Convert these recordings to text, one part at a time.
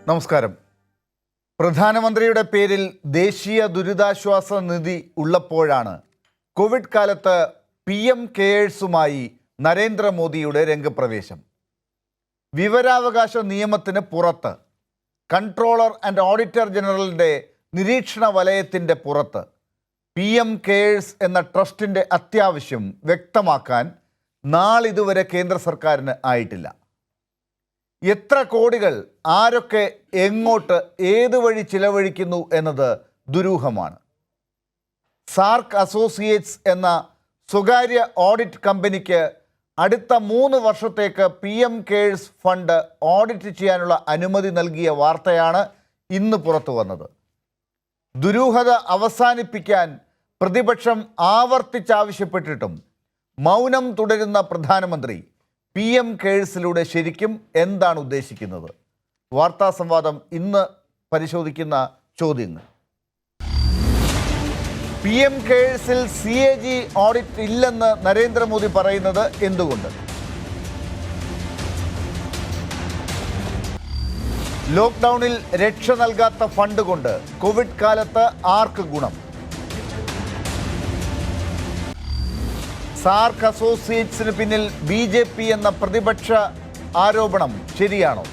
നമസ്കാരം. പ്രധാനമന്ത്രിയുടെ പേരിൽ ദേശീയ ദുരിതാശ്വാസ നിധി ഉള്ളപ്പോഴാണ് കോവിഡ് കാലത്ത് PM കെയേഴ്സുമായി നരേന്ദ്രമോദിയുടെ രംഗപ്രവേശം. വിവരാവകാശ നിയമത്തിന് പുറത്ത്, കൺട്രോളർ ആൻഡ് ഓഡിറ്റർ ജനറലിൻ്റെ നിരീക്ഷണ വലയത്തിൻ്റെ പുറത്ത് PM കെയേഴ്സ് എന്ന ട്രസ്റ്റിൻ്റെ അത്യാവശ്യം വ്യക്തമാക്കാൻ നാളിതുവരെ കേന്ദ്ര സർക്കാരിന് ആയിട്ടില്ല. എത്ര കോടികൾ ആരൊക്കെ എങ്ങോട്ട് ഏത് വഴി ചിലവഴിക്കുന്നു എന്നത് ദുരൂഹമാണ്. സാർക്ക് അസോസിയേറ്റ്സ് എന്ന സ്വകാര്യ ഓഡിറ്റ് കമ്പനിക്ക് അടുത്ത 3 വർഷത്തേക്ക് PM കെയേഴ്സ് ഫണ്ട് ഓഡിറ്റ് ചെയ്യാനുള്ള അനുമതി നൽകിയ വാർത്തയാണ് ഇന്ന് പുറത്തു വന്നത്. ദുരൂഹത അവസാനിപ്പിക്കാൻ പ്രതിപക്ഷം ആവർത്തിച്ചാവശ്യപ്പെട്ടിട്ടും മൗനം തുടരുന്ന പ്രധാനമന്ത്രി PM കെയേഴ്സിലൂടെ ശരിക്കും എന്താണ് ഉദ്ദേശിക്കുന്നത്? വാർത്താ സംവാദം ഇന്ന് പരിശോധിക്കുന്ന ചോദ്യങ്ങൾ. PM കെയേഴ്സിൽ CAG ഓഡിറ്റ് ഇല്ലെന്ന് നരേന്ദ്രമോദി പറയുന്നത് എന്തുകൊണ്ട്? ലോക്ക്ഡൗണിൽ രക്ഷ നൽകാത്ത ഫണ്ട് കൊണ്ട് കോവിഡ് കാലത്ത് ആർക്ക് ഗുണം? സാർക്ക് അസോസിയേറ്റ്സിന് പിന്നിൽ BJP എന്ന പ്രതിപക്ഷ ആരോപണം ശരിയാണോ?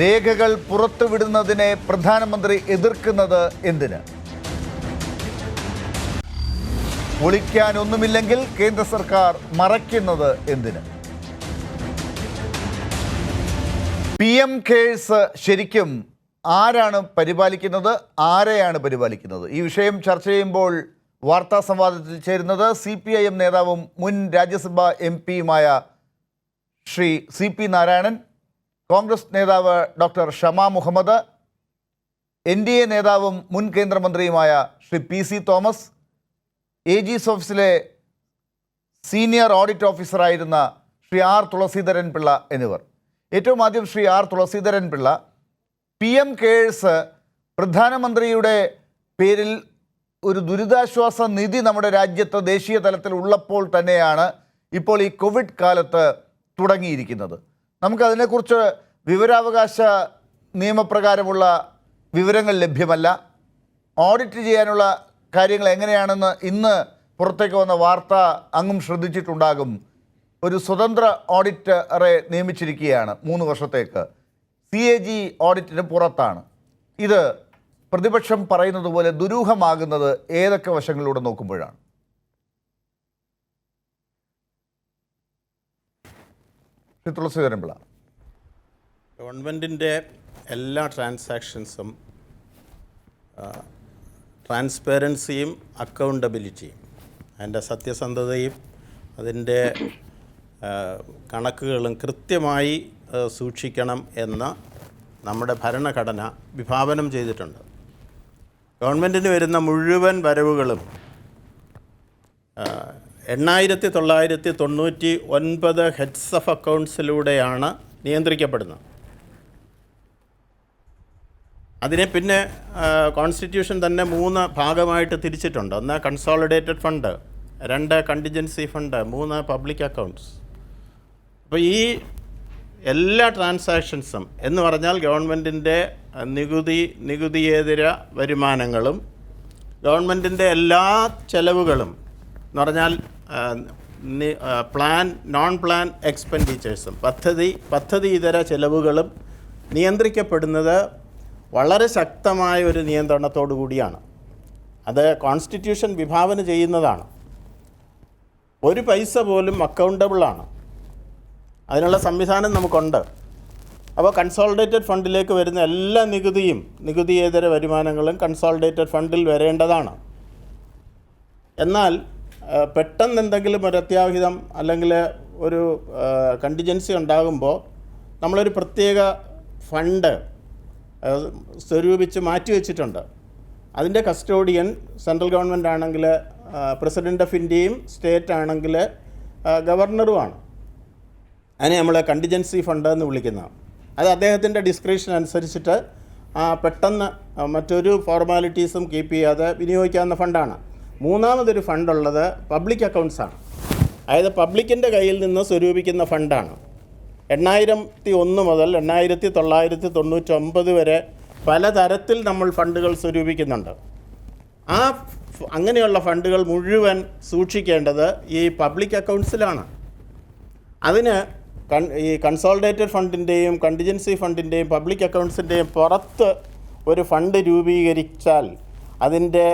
രേഖകൾ പുറത്തുവിടുന്നതിനെ പ്രധാനമന്ത്രി എതിർക്കുന്നത് എന്തിന്? ഒളിക്കാനൊന്നുമില്ലെങ്കിൽ കേന്ദ്ര സർക്കാർ മറയ്ക്കുന്നത് എന്തിന്? PM കെയേഴ്സ് ശരിക്കും ആരാണ് പരിപാലിക്കുന്നത്, ആരെയാണ് പരിപാലിക്കുന്നത്? ഈ വിഷയം ചർച്ച ചെയ്യുമ്പോൾ വാർത്താ സംവാദത്തിൽ ചേരുന്നത് CPIM നേതാവും മുൻ രാജ്യസഭാ MP-യുമായ ശ്രീ CP നാരായണൻ, കോൺഗ്രസ് നേതാവ് ഡോക്ടർ ഷമാ മുഹമ്മദ്, NDA നേതാവും മുൻ കേന്ദ്രമന്ത്രിയുമായ ശ്രീ PC തോമസ്, AG's ഓഫീസിലെ സീനിയർ ഓഡിറ്റ് ഓഫീസറായിരുന്ന ശ്രീ R തുളസീധരൻ പിള്ള എന്നിവർ. ഏറ്റവും ആദ്യം Shri R Thulaseedharan Pillai, PM cares പ്രധാനമന്ത്രിയുടെ പേരിൽ ഒരു ദുരിതാശ്വാസ നിധി നമ്മുടെ രാജ്യത്ത് ദേശീയ തലത്തിൽ ഉള്ളപ്പോൾ തന്നെയാണ് ഇപ്പോൾ ഈ കോവിഡ് കാലത്ത് തുടങ്ങിയിരിക്കുന്നത്. നമുക്കതിനെക്കുറിച്ച് വിവരാവകാശ നിയമപ്രകാരമുള്ള വിവരങ്ങൾ ലഭ്യമല്ല. ഓഡിറ്റ് ചെയ്യാനുള്ള കാര്യങ്ങൾ എങ്ങനെയാണെന്ന് ഇന്ന് പുറത്തേക്ക് വന്ന വാർത്ത അങ്ങും ശ്രദ്ധിച്ചിട്ടുണ്ടാകും. ഒരു സ്വതന്ത്ര ഓഡിറ്ററെ നിയമിച്ചിരിക്കുകയാണ് 3 വർഷത്തേക്ക്. CAG ഓഡിറ്റിന് പുറത്താണ്. ഇത് പ്രതിപക്ഷം പറയുന്നത് പോലെ ദുരൂഹമാകുന്നത് ഏതൊക്കെ വശങ്ങളിലൂടെ നോക്കുമ്പോഴാണ്? തുളസീധരൻപിള്ള, ഗവൺമെൻറ്റിൻ്റെ എല്ലാ ട്രാൻസാക്ഷൻസും ട്രാൻസ്പെറൻസിയും അക്കൗണ്ടബിലിറ്റിയും, അതിൻ്റെ സത്യസന്ധതയും അതിൻ്റെ കണക്കുകളും കൃത്യമായി സൂക്ഷിക്കണം എന്ന് നമ്മുടെ ഭരണഘടന വിഭാവനം ചെയ്തിട്ടുണ്ട്. ഗവൺമെൻറ്റിന് വരുന്ന മുഴുവൻ വരവുകളും 8999 ഹെഡ്സ് ഓഫ് അക്കൗണ്ട്സിലൂടെയാണ് നിയന്ത്രിക്കപ്പെടുന്നത്. അതിനെ പിന്നെ കോൺസ്റ്റിറ്റ്യൂഷൻ തന്നെ 3 ഭാഗമായിട്ട് തിരിച്ചിട്ടുണ്ട്. 1 consolidated fund, 2 contingency fund, 3 public accounts. അപ്പോൾ ഈ എല്ലാ ട്രാൻസാക്ഷൻസും എന്ന് പറഞ്ഞാൽ ഗവൺമെൻറ്റിൻ്റെ നികുതിയേതര വരുമാനങ്ങളും ഗവൺമെൻറ്റിൻ്റെ എല്ലാ ചെലവുകളും എന്ന് പറഞ്ഞാൽ നോൺ പ്ലാൻ എക്സ്പെൻഡിച്ചേഴ്സും പദ്ധതി ഇതര ചെലവുകളും നിയന്ത്രിക്കപ്പെടുന്നത് വളരെ ശക്തമായ ഒരു നിയന്ത്രണത്തോടു കൂടിയാണ്. അത് കോൺസ്റ്റിറ്റ്യൂഷൻ വിഭാവന ചെയ്യുന്നതാണ്. ഒരു പൈസ പോലും അക്കൗണ്ടബിളാണ്. അതിനുള്ള സംവിധാനം നമുക്കുണ്ട്. അപ്പോൾ കൺസോളിഡേറ്റഡ് ഫണ്ടിലേക്ക് വരുന്ന എല്ലാ നികുതിയേതര വരുമാനങ്ങളും കൺസോളിഡേറ്റഡ് ഫണ്ടിൽ വരേണ്ടതാണ്. എന്നാൽ പെട്ടെന്ന് എന്തെങ്കിലും ഒരു അത്യാഹിതം അല്ലെങ്കിൽ ഒരു കണ്ടിജൻസി ഉണ്ടാകുമ്പോൾ നമ്മളൊരു പ്രത്യേക ഫണ്ട് സ്വരൂപിച്ച് മാറ്റിവെച്ചിട്ടുണ്ട്. അതിൻ്റെ കസ്റ്റോഡിയൻ സെൻട്രൽ ഗവൺമെൻറ് ആണെങ്കിൽ പ്രസിഡൻ്റ് ഓഫ് ഇന്ത്യയും, സ്റ്റേറ്റ് ആണെങ്കിൽ ഗവർണറുമാണ്. അതിനെ നമ്മൾ കണ്ടിജൻസി ഫണ്ട് എന്ന് വിളിക്കുന്നതാണ്. അത് അദ്ദേഹത്തിൻ്റെ ഡിസ്ക്രിപ്ഷൻ അനുസരിച്ചിട്ട് പെട്ടെന്ന് മറ്റൊരു ഫോർമാലിറ്റീസും കീപ്പ് ചെയ്യാതെ വിനിയോഗിക്കാവുന്ന ഫണ്ടാണ്. മൂന്നാമതൊരു ഫണ്ടുള്ളത് പബ്ലിക് അക്കൗണ്ട്സാണ്. അതായത് പബ്ലിക്കിൻ്റെ കയ്യിൽ നിന്ന് സ്വരൂപിക്കുന്ന ഫണ്ടാണ്. 2001 മുതൽ 1999 വരെ പലതരത്തിൽ നമ്മൾ ഫണ്ടുകൾ സ്വരൂപിക്കുന്നുണ്ട്. അങ്ങനെയുള്ള ഫണ്ടുകൾ മുഴുവൻ സൂക്ഷിക്കേണ്ടത് ഈ പബ്ലിക് അക്കൗണ്ട്സിലാണ്. അതിന് ഈ കൺസോളിഡേറ്റഡ് ഫണ്ടിൻ്റെയും കണ്ടിജൻസി ഫണ്ടിൻ്റെയും പബ്ലിക് അക്കൗണ്ട്സിൻ്റെയും പുറത്ത് ഒരു ഫണ്ട് രൂപീകരിച്ചാൽ അതിൻ്റെ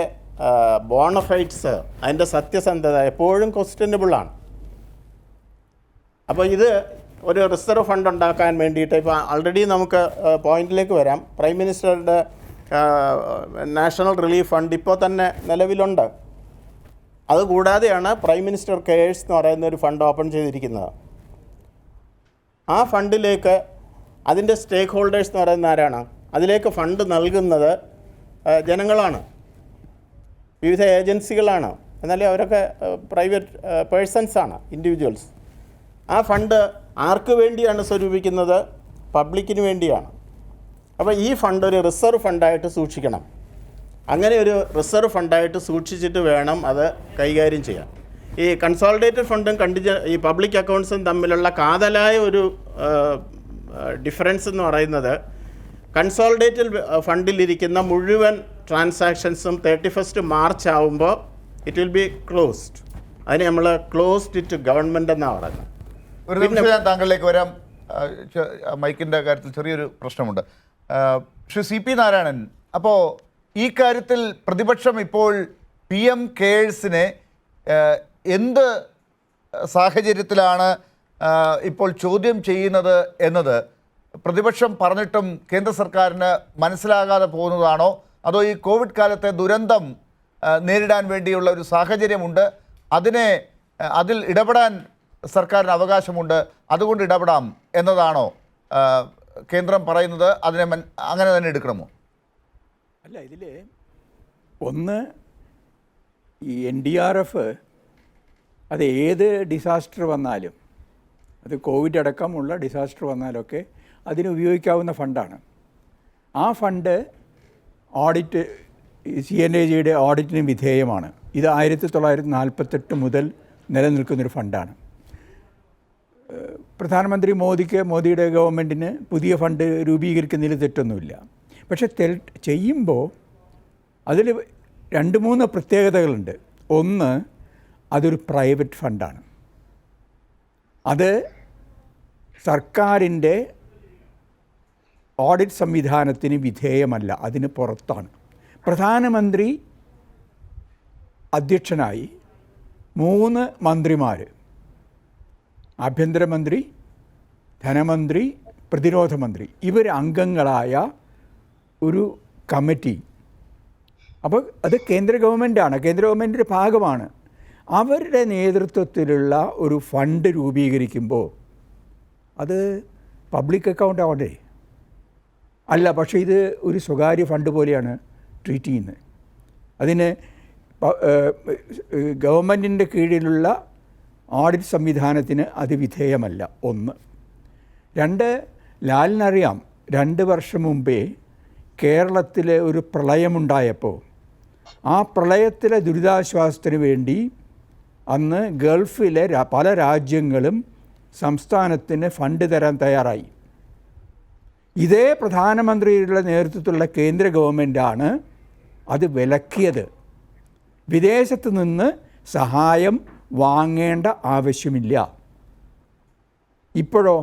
ബോണഫൈറ്റ്സ്, അതിൻ്റെ സത്യസന്ധത എപ്പോഴും ക്വസ്റ്റ്യനബിളാണ്. അപ്പോൾ ഇത് ഒരു റിസർവ് ഫണ്ട് ഉണ്ടാക്കാൻ വേണ്ടിയിട്ട് ഇപ്പോൾ ആൾറെഡി നമുക്ക് പോയിന്റിലേക്ക് വരാം. പ്രൈം മിനിസ്റ്ററുടെ നാഷണൽ റിലീഫ് ഫണ്ട് ഇപ്പോൾ തന്നെ നിലവിലുണ്ട്. അതുകൂടാതെയാണ് പ്രൈം മിനിസ്റ്റർ കെയേഴ്സ് എന്ന് പറയുന്ന ഒരു ഫണ്ട് ഓപ്പൺ ചെയ്തിരിക്കുന്നത്. ആ ഫണ്ടിലേക്ക് അതിൻ്റെ സ്റ്റേക്ക് ഹോൾഡേഴ്സ് എന്ന് പറയുന്ന ആരാണ്? അതിലേക്ക് ഫണ്ട് നൽകുന്നത് ജനങ്ങളാണ്, വിവിധ ഏജൻസികളാണ്. എന്നാലും അവരൊക്കെ പ്രൈവറ്റ് പേഴ്സൺസാണ്, ഇൻഡിവിജ്വൽസ്. ആ ഫണ്ട് ആർക്ക് വേണ്ടിയാണ് സ്വരൂപിക്കുന്നത്? പബ്ലിക്കിന് വേണ്ടിയാണ്. അപ്പോൾ ഈ ഫണ്ട് ഒരു റിസർവ് ഫണ്ടായിട്ട് സൂക്ഷിക്കണം. അങ്ങനെ ഒരു റിസർവ് ഫണ്ടായിട്ട് സൂക്ഷിച്ചിട്ട് വേണം അത് കൈകാര്യം ചെയ്യാൻ. ഈ കൺസോളിഡേറ്റഡ് ഫണ്ടും ഈ പബ്ലിക് അക്കൗണ്ട്സും തമ്മിലുള്ള കാതലായ ഒരു ഡിഫറൻസ് എന്ന് പറയുന്നത്, കൺസോളിഡേറ്റഡ് ഫണ്ടിലിരിക്കുന്ന മുഴുവൻ ട്രാൻസാക്ഷൻസും 31 മാർച്ച് ആവുമ്പോൾ ഇറ്റ് വിൽ ബി ക്ലോസ്ഡ്. അതിന് നമ്മൾ ക്ലോസ്ഡ് ടു ഗവൺമെൻറ് എന്നാണ് പറയുന്നത്. ഒരു നിമിഷം ഞാൻ താങ്കളിലേക്ക് വരാം. മൈക്കിൻ്റെ കാര്യത്തിൽ ചെറിയൊരു പ്രശ്നമുണ്ട്. ശ്രീ CP നാരായണൻ, അപ്പോൾ ഈ കാര്യത്തിൽ പ്രതിപക്ഷം ഇപ്പോൾ PM കെയേഴ്സിനെ എന്ത് സാഹചര്യത്തിലാണ് ഇപ്പോൾ ചോദ്യം ചെയ്യുന്നത് എന്നത് പ്രതിപക്ഷം പറഞ്ഞിട്ടും കേന്ദ്ര സർക്കാരിന് മനസ്സിലാകാതെ പോകുന്നതാണോ? അതോ ഈ കോവിഡ് കാലത്തെ ദുരന്തം നേരിടാൻ വേണ്ടിയുള്ള ഒരു സാഹചര്യമുണ്ട്, അതിൽ ഇടപെടാൻ സർക്കാരിന് അവകാശമുണ്ട്, അതുകൊണ്ട് ഇടപെടാം എന്നതാണോ കേന്ദ്രം പറയുന്നത്? അതിനെ അങ്ങനെ തന്നെ എടുക്കണമോ? അല്ല, ഇതിൽ ഒന്ന്, ഈ NDRF അത് ഏത് ഡിസാസ്റ്റർ വന്നാലും, അത് കോവിഡ് അടക്കമുള്ള ഡിസാസ്റ്റർ വന്നാലൊക്കെ അതിന് ഉപയോഗിക്കാവുന്ന ഫണ്ടാണ്. ആ ഫണ്ട് ഓഡിറ്റ്, CNAGയുടെ ഓഡിറ്റിന് വിധേയമാണ്. ഇത് 1948 മുതൽ നിലനിൽക്കുന്നൊരു ഫണ്ടാണ്. പ്രധാനമന്ത്രി മോദിയുടെ ഗവൺമെൻറ്റിന് പുതിയ ഫണ്ട് രൂപീകരിക്കുന്നതിൽ തെറ്റൊന്നുമില്ല. പക്ഷെ ചെയ്യുമ്പോൾ അതിൽ 2-3 പ്രത്യേകതകളുണ്ട്. ഒന്ന്, അതൊരു പ്രൈവറ്റ് ഫണ്ടാണ്. അത് സർക്കാരിൻ്റെ ഓഡിറ്റ് സംവിധാനത്തിന് വിധേയമല്ല, അതിന് പുറത്താണ്. പ്രധാനമന്ത്രി അധ്യക്ഷനായി 3 മന്ത്രിമാർ, ആഭ്യന്തരമന്ത്രി, ധനമന്ത്രി, പ്രതിരോധ മന്ത്രി, ഇവർ അംഗങ്ങളായ ഒരു കമ്മിറ്റി. അപ്പോൾ അത് കേന്ദ്ര ഗവൺമെൻറ്റാണ്, കേന്ദ്ര ഗവൺമെൻറ്റിൻ്റെ ഭാഗമാണ്. അവരുടെ നേതൃത്വത്തിലുള്ള ഒരു ഫണ്ട് രൂപീകരിക്കുമ്പോൾ അത് പബ്ലിക് അക്കൗണ്ട് ആവണ്ടേ? അല്ല, പക്ഷേ ഇത് ഒരു സ്വകാര്യ ഫണ്ട് പോലെയാണ് ട്രീറ്റ് ചെയ്യുന്നത്. അതിന് ഗവൺമെൻറ്റിൻ്റെ കീഴിലുള്ള ഓഡിറ്റ് സംവിധാനത്തിന് അത് വിധേയമല്ല. 1. 2, ലാലിനറിയാം, 2 വർഷം മുമ്പേ കേരളത്തിൽ ഒരു പ്രളയമുണ്ടായപ്പോൾ ആ പ്രളയത്തിലെ ദുരിതാശ്വാസത്തിന് വേണ്ടി അന്ന് ഗൾഫിലെ പല രാജ്യങ്ങളും സംസ്ഥാനത്തിന് ഫണ്ട് തരാൻ തയ്യാറായി. ഇതേ പ്രധാനമന്ത്രിയുടെ നേതൃത്വത്തിലുള്ള കേന്ദ്ര ഗവൺമെൻറ്റാണ് അത് വിലക്കിയത്. വിദേശത്ത് നിന്ന് സഹായം വാങ്ങേണ്ട ആവശ്യമില്ല. ഇപ്പോഴോ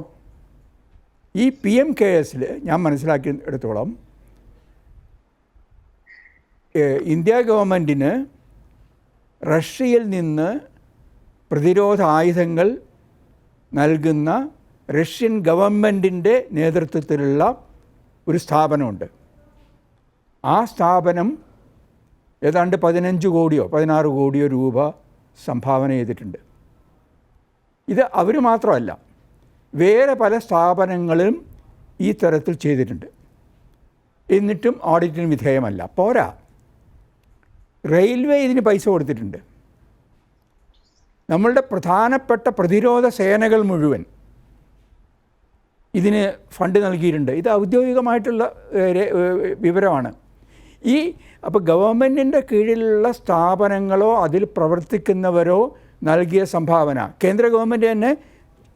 ഈ PM കെയേഴ്സിൽ ഞാൻ മനസ്സിലാക്കിയെടുത്തോളം ഇന്ത്യ ഗവൺമെൻറ്റിന് റഷ്യയിൽ നിന്ന് പ്രതിരോധ ആയുധങ്ങൾ നൽകുന്ന റഷ്യൻ ഗവൺമെൻറ്റിൻ്റെ നേതൃത്വത്തിലുള്ള ഒരു സ്ഥാപനമുണ്ട്. ആ സ്ഥാപനം ഏതാണ്ട് 15 കോടിയോ 16 കോടിയോ രൂപ സംഭാവന ചെയ്തിട്ടുണ്ട്. ഇത് അവർ മാത്രമല്ല, വേറെ പല സ്ഥാപനങ്ങളും ഈ തരത്തിൽ ചെയ്തിട്ടുണ്ട്. എന്നിട്ടും ഓഡിറ്റിന് വിധേയമല്ല. പോരാ, റെയിൽവേ ഇതിന് പൈസ കൊടുത്തിട്ടുണ്ട്. നമ്മളുടെ പ്രധാനപ്പെട്ട പ്രതിരോധ സേനകൾ മുഴുവൻ ഇതിന് ഫണ്ട് നൽകിയിട്ടുണ്ട്. ഇത് ഔദ്യോഗികമായിട്ടുള്ള വിവരമാണ്. അപ്പോൾ ഗവൺമെൻറ്റിൻ്റെ കീഴിലുള്ള സ്ഥാപനങ്ങളോ അതിൽ പ്രവർത്തിക്കുന്നവരോ നൽകിയ സംഭാവന, കേന്ദ്ര ഗവൺമെൻറ് തന്നെ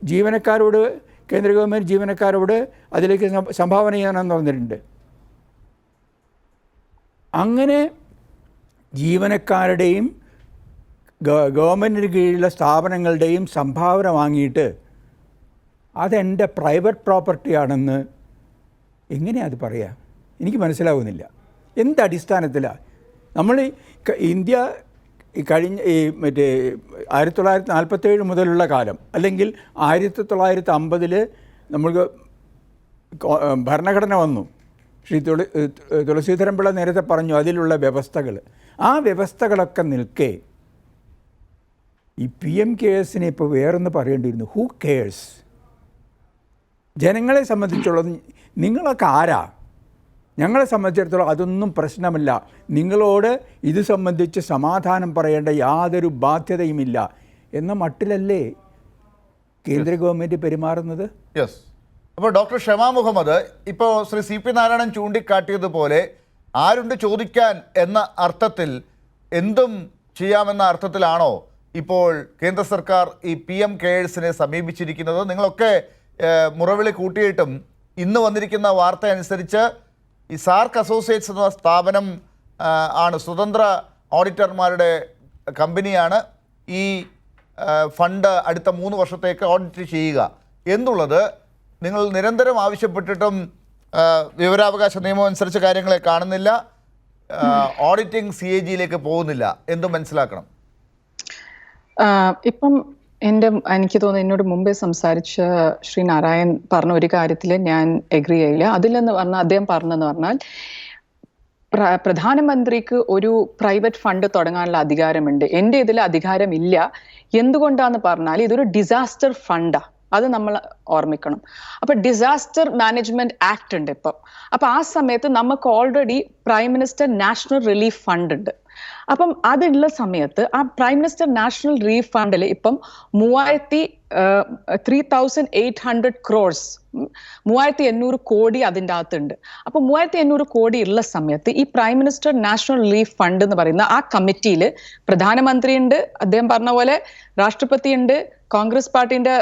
ജീവനക്കാരോട് കേന്ദ്ര ഗവൺമെൻറ് ജീവനക്കാരോട് അതിലേക്ക് സംഭാവന ചെയ്യാനെന്ന് പറഞ്ഞിട്ടുണ്ട്. അങ്ങനെ ജീവനക്കാരുടെയും ഗവൺമെൻറ്റിന് കീഴിലുള്ള സ്ഥാപനങ്ങളുടെയും സംഭാവന വാങ്ങിയിട്ട് അതെൻ്റെ പ്രൈവറ്റ് പ്രോപ്പർട്ടിയാണെന്ന് എങ്ങനെയാണ് അത് പറയുക? എനിക്ക് മനസ്സിലാവുന്നില്ല. എന്തടിസ്ഥാനത്തിലാണ് നമ്മൾ ഇന്ത്യ കഴിഞ്ഞ മറ്റേ 1947 മുതലുള്ള കാലം, അല്ലെങ്കിൽ 1950 നമ്മൾക്ക് ഭരണഘടന വന്നു. ശ്രീ തുളസീധരൻ പിള്ള നേരത്തെ പറഞ്ഞു അതിലുള്ള വ്യവസ്ഥകൾ. ആ വ്യവസ്ഥകളൊക്കെ നിൽക്കെ ഈ PMKSനെ ഇപ്പോൾ വേറൊന്ന് പറയേണ്ടിയിരുന്നു. Who cares? ജനങ്ങളെ സംബന്ധിച്ചുള്ളത് നിങ്ങളൊക്കെ ആരാ? ഞങ്ങളെ സംബന്ധിച്ചിടത്തോളം അതൊന്നും പ്രശ്നമല്ല. നിങ്ങളോട് ഇത് സംബന്ധിച്ച് സമാധാനം പറയേണ്ട യാതൊരു ബാധ്യതയുമില്ല എന്ന മട്ടിലല്ലേ കേന്ദ്ര ഗവൺമെൻറ് പെരുമാറുന്നത്? യെസ്. അപ്പോൾ ഡോക്ടർ ഷമാ മുഹമ്മദ്, ഇപ്പോൾ ശ്രീ CP നാരായണൻ ചൂണ്ടിക്കാട്ടിയതുപോലെ ആരുണ്ട് ചോദിക്കാൻ എന്ന അർത്ഥത്തിൽ എന്തും ചെയ്യാമെന്ന അർത്ഥത്തിലാണോ ഇപ്പോൾ കേന്ദ്ര സർക്കാർ ഈ PMKSനെ സമീപിച്ചിരിക്കുന്നത്? നിങ്ങളൊക്കെ മുറവിളി കൂട്ടിയിട്ടും ഇന്ന് വന്നിരിക്കുന്ന വാർത്ത അനുസരിച്ച് ഈ സാർക്ക് അസോസിയേറ്റ്സ് എന്ന സ്ഥാപനം ആണ്, സ്വതന്ത്ര ഓഡിറ്റർമാരുടെ കമ്പനിയാണ് ഈ ഫണ്ട് അടുത്ത 3 വർഷത്തേക്ക് ഓഡിറ്റ് ചെയ്യുക എന്നുള്ളത് നിങ്ങൾ നിരന്തരം ആവശ്യപ്പെട്ടിട്ടും വിവരാവകാശ നിയമം അനുസരിച്ച് കാര്യങ്ങളെ കാണുന്നില്ല. ഓഡിറ്റിംഗ് CAGയിലേക്ക് പോകുന്നില്ല. എന്തും മനസ്സിലാക്കണം. ഇപ്പം എനിക്ക് തോന്നുന്നു എന്നോട് മുമ്പേ സംസാരിച്ച ശ്രീ നാരായൺ പറഞ്ഞ ഒരു കാര്യത്തിൽ ഞാൻ എഗ്രി ചെയ്യില്ല. അതിലെന്ന് പറഞ്ഞാൽ അദ്ദേഹം പറഞ്ഞെന്ന് പറഞ്ഞാൽ പ്രധാനമന്ത്രിക്ക് ഒരു പ്രൈവറ്റ് ഫണ്ട് തുടങ്ങാനുള്ള അധികാരമുണ്ട്. എൻ്റെ ഇതിൽ അധികാരമില്ല. എന്തുകൊണ്ടാന്ന് പറഞ്ഞാൽ ഇതൊരു ഡിസാസ്റ്റർ ഫണ്ടാ. അത് നമ്മൾ ഓർമ്മിക്കണം. അപ്പൊ ഡിസാസ്റ്റർ മാനേജ്മെന്റ് ആക്ട് ഉണ്ട് ഇപ്പം. അപ്പൊ ആ സമയത്ത് നമുക്ക് already prime minister national relief fund ഉണ്ട്. അപ്പം അതുള്ള സമയത്ത് ആ പ്രൈം മിനിസ്റ്റർ നാഷണൽ റിലീഫ് ഫണ്ടിൽ ഇപ്പം 3,800 crores 3,800 കോടി അതിൻ്റെ അകത്തുണ്ട്. അപ്പൊ 3,800 കോടി ഉള്ള സമയത്ത് ഈ prime minister national relief fund എന്ന് പറയുന്ന ആ കമ്മിറ്റിയിൽ പ്രധാനമന്ത്രി ഉണ്ട്, അദ്ദേഹം പറഞ്ഞ പോലെ രാഷ്ട്രപതി ഉണ്ട്, കോൺഗ്രസ് പാർട്ടിന്റെ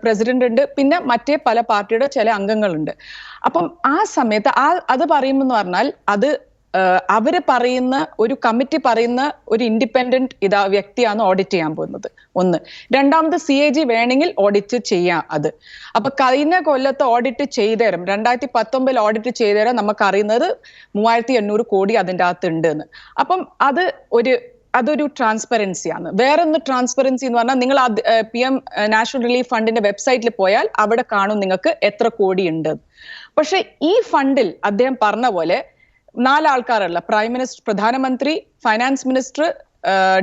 പ്രസിഡന്റ് ഉണ്ട്, പിന്നെ മറ്റേ പല പാർട്ടിയുടെ ചില അംഗങ്ങളുണ്ട്. അപ്പം ആ സമയത്ത് അത് പറയുമെന്ന് പറഞ്ഞാൽ അത് അവര് പറയുന്ന ഒരു കമ്മിറ്റി പറയുന്ന ഒരു ഇൻഡിപെൻഡന്റ് വ്യക്തിയാണ് ഓഡിറ്റ് ചെയ്യാൻ പോകുന്നത്. ഒന്ന്. രണ്ടാമത് CAG വേണമെങ്കിൽ ഓഡിറ്റ് ചെയ്യാം അത്. അപ്പൊ കഴിഞ്ഞ കൊല്ലത്തെ ഓഡിറ്റ് ചെയ്തേരം 2019 ഓഡിറ്റ് ചെയ്തേരം നമുക്ക് അറിയുന്നത് 3,800 കോടി അതിൻ്റെ അകത്ത് ഉണ്ട് എന്ന്. അപ്പം അതൊരു ട്രാൻസ്പെറൻസിയാണ്. വേറൊന്ന് ട്രാൻസ്പെറൻസി എന്ന് പറഞ്ഞാൽ നിങ്ങൾ PM നാഷണൽ റിലീഫ് ഫണ്ടിന്റെ വെബ്സൈറ്റിൽ പോയാൽ അവിടെ കാണും നിങ്ങൾക്ക് എത്ര കോടി ഉണ്ട്. പക്ഷെ ഈ ഫണ്ടിൽ അദ്ദേഹം പറഞ്ഞ പോലെ 4 ആൾക്കാരല്ല, പ്രൈം മിനിസ്റ്റർ, പ്രധാനമന്ത്രി, finance minister,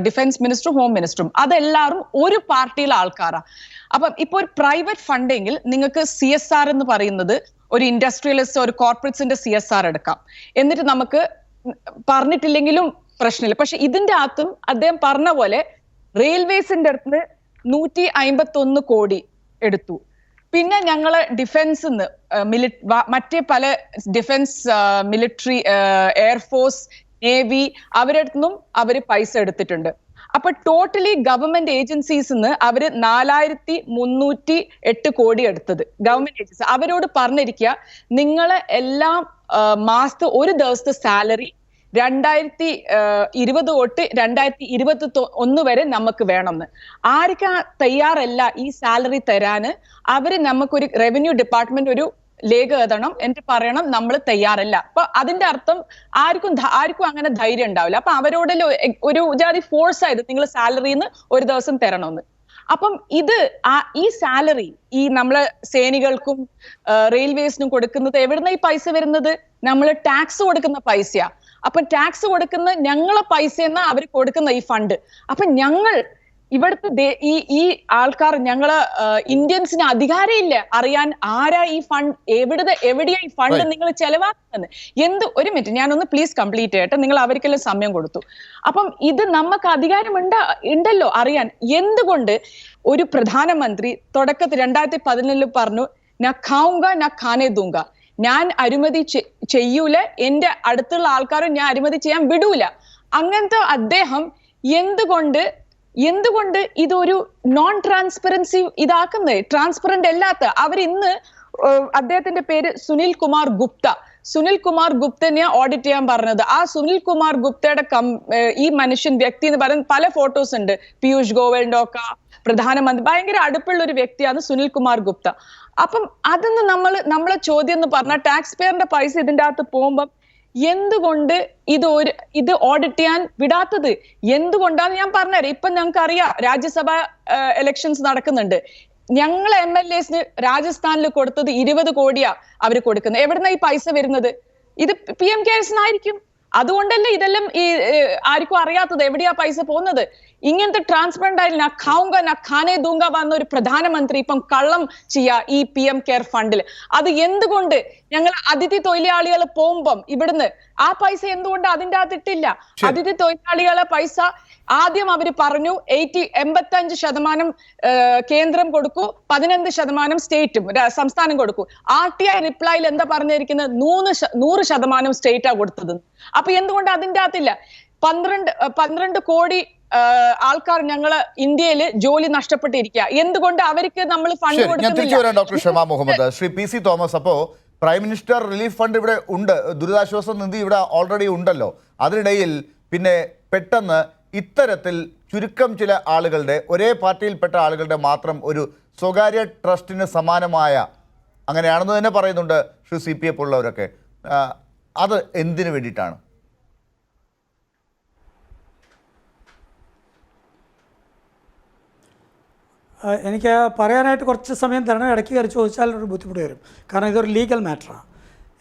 defence minister, home മിനിസ്റ്ററും അതെല്ലാവരും ഒരു പാർട്ടിയിലെ ആൾക്കാരാണ്. അപ്പം ഇപ്പൊ ഒരു പ്രൈവറ്റ് ഫണ്ടെങ്കിൽ നിങ്ങൾക്ക് CSR എന്ന് പറയുന്നത് ഒരു ഇൻഡസ്ട്രിയലിസ്റ്റ്, ഒരു കോർപ്പറേറ്റ്സിന്റെ CSR എടുക്കാം. എന്നിട്ട് നമുക്ക് പറഞ്ഞിട്ടില്ലെങ്കിലും പ്രശ്നമില്ല. പക്ഷെ ഇതിന്റെ അകത്തും അദ്ദേഹം പറഞ്ഞ പോലെ റെയിൽവേസിന്റെ അടുത്ത് 151 കോടി എടുത്തു. പിന്നെ ഞങ്ങള് ഡിഫൻസിന്ന് മറ്റേ പല ഡിഫൻസ്, മിലിറ്ററി, എയർഫോഴ്സ്, നേവി അവരുടെ അടുത്തുനിന്നും അവര് പൈസ എടുത്തിട്ടുണ്ട്. അപ്പൊ ടോട്ടലി ഗവൺമെന്റ് ഏജൻസീസിന്ന് അവര് 4,308 കോടി എടുത്തത് ഗവൺമെന്റ് ഏജൻസി. അവരോട് പറഞ്ഞിരിക്കുക നിങ്ങളെ എല്ലാം മാസത്തെ ഒരു ദിവസത്തെ സാലറി 2020 തൊട്ട് 2021 വരെ നമുക്ക് വേണമെന്ന്. ആർക്കാ തയ്യാറല്ല ഈ സാലറി തരാന്? അവര് നമുക്കൊരു റവന്യൂ ഡിപ്പാർട്ട്മെന്റ് ഒരു ലേഖ എഴുതണം, എന്നിട്ട് പറയണം നമ്മൾ തയ്യാറല്ല. അപ്പൊ അതിന്റെ അർത്ഥം ആർക്കും അങ്ങനെ ധൈര്യം ഉണ്ടാവില്ല. അപ്പൊ അവരോട് ഒരു ജാതി ഫോഴ്സ് ആയത് നിങ്ങൾ സാലറിന്ന് ഒരു ദിവസം തരണമെന്ന്. അപ്പം ഈ സാലറി ഈ നമ്മളെ സേനികൾക്കും റെയിൽവേസിനും കൊടുക്കുന്നത് എവിടുന്ന ഈ പൈസ വരുന്നത്? നമ്മൾ ടാക്സ് കൊടുക്കുന്ന പൈസയാ. അപ്പൊ ടാക്സ് കൊടുക്കുന്ന ഞങ്ങളെ പൈസ എന്നാ അവർ കൊടുക്കുന്ന ഈ ഫണ്ട്. അപ്പൊ ഞങ്ങൾ ഇവിടുത്തെ ഈ ആൾക്കാർ, ഞങ്ങള് ഇന്ത്യൻസിന് അധികാരമില്ല അറിയാൻ ആരാ ഈ ഫണ്ട്, എവിടെയാ ഈ ഫണ്ട് നിങ്ങൾ ചെലവാക്കുന്നത്. ഒരു മിനിറ്റ്, ഞാനൊന്ന് പ്ലീസ് കംപ്ലീറ്റ് ചെയ്യട്ടെ. നിങ്ങൾ അവർക്കെല്ലാം സമയം കൊടുത്തു. അപ്പം ഇത് നമുക്ക് അധികാരം ഉണ്ടല്ലോ അറിയാൻ. എന്തുകൊണ്ട് ഒരു പ്രധാനമന്ത്രി തുടക്കത്തിൽ 2017 പറഞ്ഞു നാ ഖാऊंगा നാ ഖാനെ ദൂंगा, ഞാൻ അഴിമതി ചെയ്യൂല, എന്റെ അടുത്തുള്ള ആൾക്കാരും ഞാൻ അഴിമതി ചെയ്യാൻ വിടൂല. അങ്ങനത്തെ അദ്ദേഹം എന്തുകൊണ്ട് എന്തുകൊണ്ട് ഇതൊരു നോൺ ട്രാൻസ്പെറൻസി ഇതാക്കുന്നത്? ട്രാൻസ്പെറന്റ് അല്ലാത്ത ഇന്ന് അദ്ദേഹത്തിന്റെ പേര് സുനിൽ കുമാർ ഗുപ്ത. സുനിൽ കുമാർ ഗുപ്തനെ ഓഡിറ്റ് ചെയ്യാൻ പറഞ്ഞത്. ആ സുനിൽ കുമാർ ഗുപ്തയുടെ ഈ വ്യക്തി എന്ന് പറയുന്ന പല ഫോട്ടോസ് ഉണ്ട്. പീയൂഷ് ഗോയലിന്റെ ഒക്കെ പ്രധാനമന്ത്രി ഭയങ്കര അടുപ്പുള്ള ഒരു വ്യക്തിയാണ് സുനിൽ കുമാർ ഗുപ്ത. അപ്പം അതൊന്ന് നമ്മളെ ചോദ്യം എന്ന് പറഞ്ഞാൽ ടാക്സ് പേയറിന്റെ പൈസ ഇതിന്റെ അകത്ത് പോകുമ്പം എന്തുകൊണ്ട് ഇത് ഓഡിറ്റ് ചെയ്യാൻ വിടാത്തത് എന്തുകൊണ്ടാന്ന് ഞാൻ പറഞ്ഞുതരാം. ഇപ്പൊ ഞങ്ങൾക്ക് അറിയാം, രാജ്യസഭ ഇലക്ഷൻസ് നടക്കുന്നുണ്ട്. ഞങ്ങൾ MLAs രാജസ്ഥാനിൽ കൊടുത്തത് 20 കോടിയാ അവര് കൊടുക്കുന്നത്. എവിടുന്ന ഈ പൈസ വരുന്നത്? ഇത് PM കെയർസിനായിരിക്കും. അതുകൊണ്ടല്ലേ ഇതെല്ലാം ഈ ആർക്കും അറിയാത്തത് എവിടെയാ പൈസ പോകുന്നത്. ഇങ്ങനത്തെ ട്രാൻസ്പെറന്റ് ആയി നാ ഖാऊंगा നാ ഖാനെ दूंगा വന്ന ഒരു പ്രധാനമന്ത്രി ഇപ്പം കള്ളം ചെയ്യാ ഈ PM കെയർ ഫണ്ടിൽ. അത് എന്തുകൊണ്ട് ഞങ്ങൾ അതിഥി തൊഴിലാളികൾ പോകുമ്പം ഇവിടുന്ന് ആ പൈസ എന്തുകൊണ്ട് അതിന്റെ അകത്ത് ഇട്ടില്ല? അതിഥി തൊഴിലാളികളെ പൈസ ആദ്യം അവര് പറഞ്ഞു 85% കേന്ദ്രം കൊടുക്കൂ, 15% സ്റ്റേറ്റും സംസ്ഥാനം കൊടുക്കൂ. RTI റിപ്ലൈയിൽ എന്താ പറഞ്ഞിരിക്കുന്നത്? 100% സ്റ്റേറ്റാ കൊടുത്തത്. അപ്പൊ എന്തുകൊണ്ട് അതിന്റെ അകത്തില്ല? 12 കോടി ആൾക്കാർ ഞങ്ങള് ഇന്ത്യയില് ജോലി നഷ്ടപ്പെട്ടിരിക്കുക. എന്തുകൊണ്ട് അവർക്ക് നമ്മൾ ഫണ്ട് കൊടുക്കുന്നില്ല? Doctor Shama Muhammad, Shri PC Thomas, അപ്പോ പ്രൈം മിനിസ്റ്റർ റിലീഫ് ഫണ്ട് ഇവിടെ ഉണ്ട്, ദുരിതാശ്വാസ നിധി ഇവിടെ ഓൾറെഡി ഉണ്ടല്ലോ. അതിനിടയിൽ പിന്നെ പെട്ടെന്ന് ഇത്തരത്തിൽ ചുരുക്കം ചില ആളുകളുടെ, ഒരേ പാർട്ടിയിൽപ്പെട്ട ആളുകളുടെ മാത്രം ഒരു സ്വകാര്യ ട്രസ്റ്റിന് സമാനമായ, അങ്ങനെയാണെന്ന് തന്നെ പറയുന്നുണ്ട് ശ്രീ CPF ഉള്ളവരൊക്കെ, അത് എന്തിനു വേണ്ടിയിട്ടാണ്? എനിക്ക് പറയാനായിട്ട് കുറച്ച് സമയം തരണം. ഇടയ്ക്ക് കയറി ചോദിച്ചാൽ ഒരു ബുദ്ധിമുട്ട് വരും. കാരണം ഇതൊരു ലീഗൽ മാറ്ററാണ്.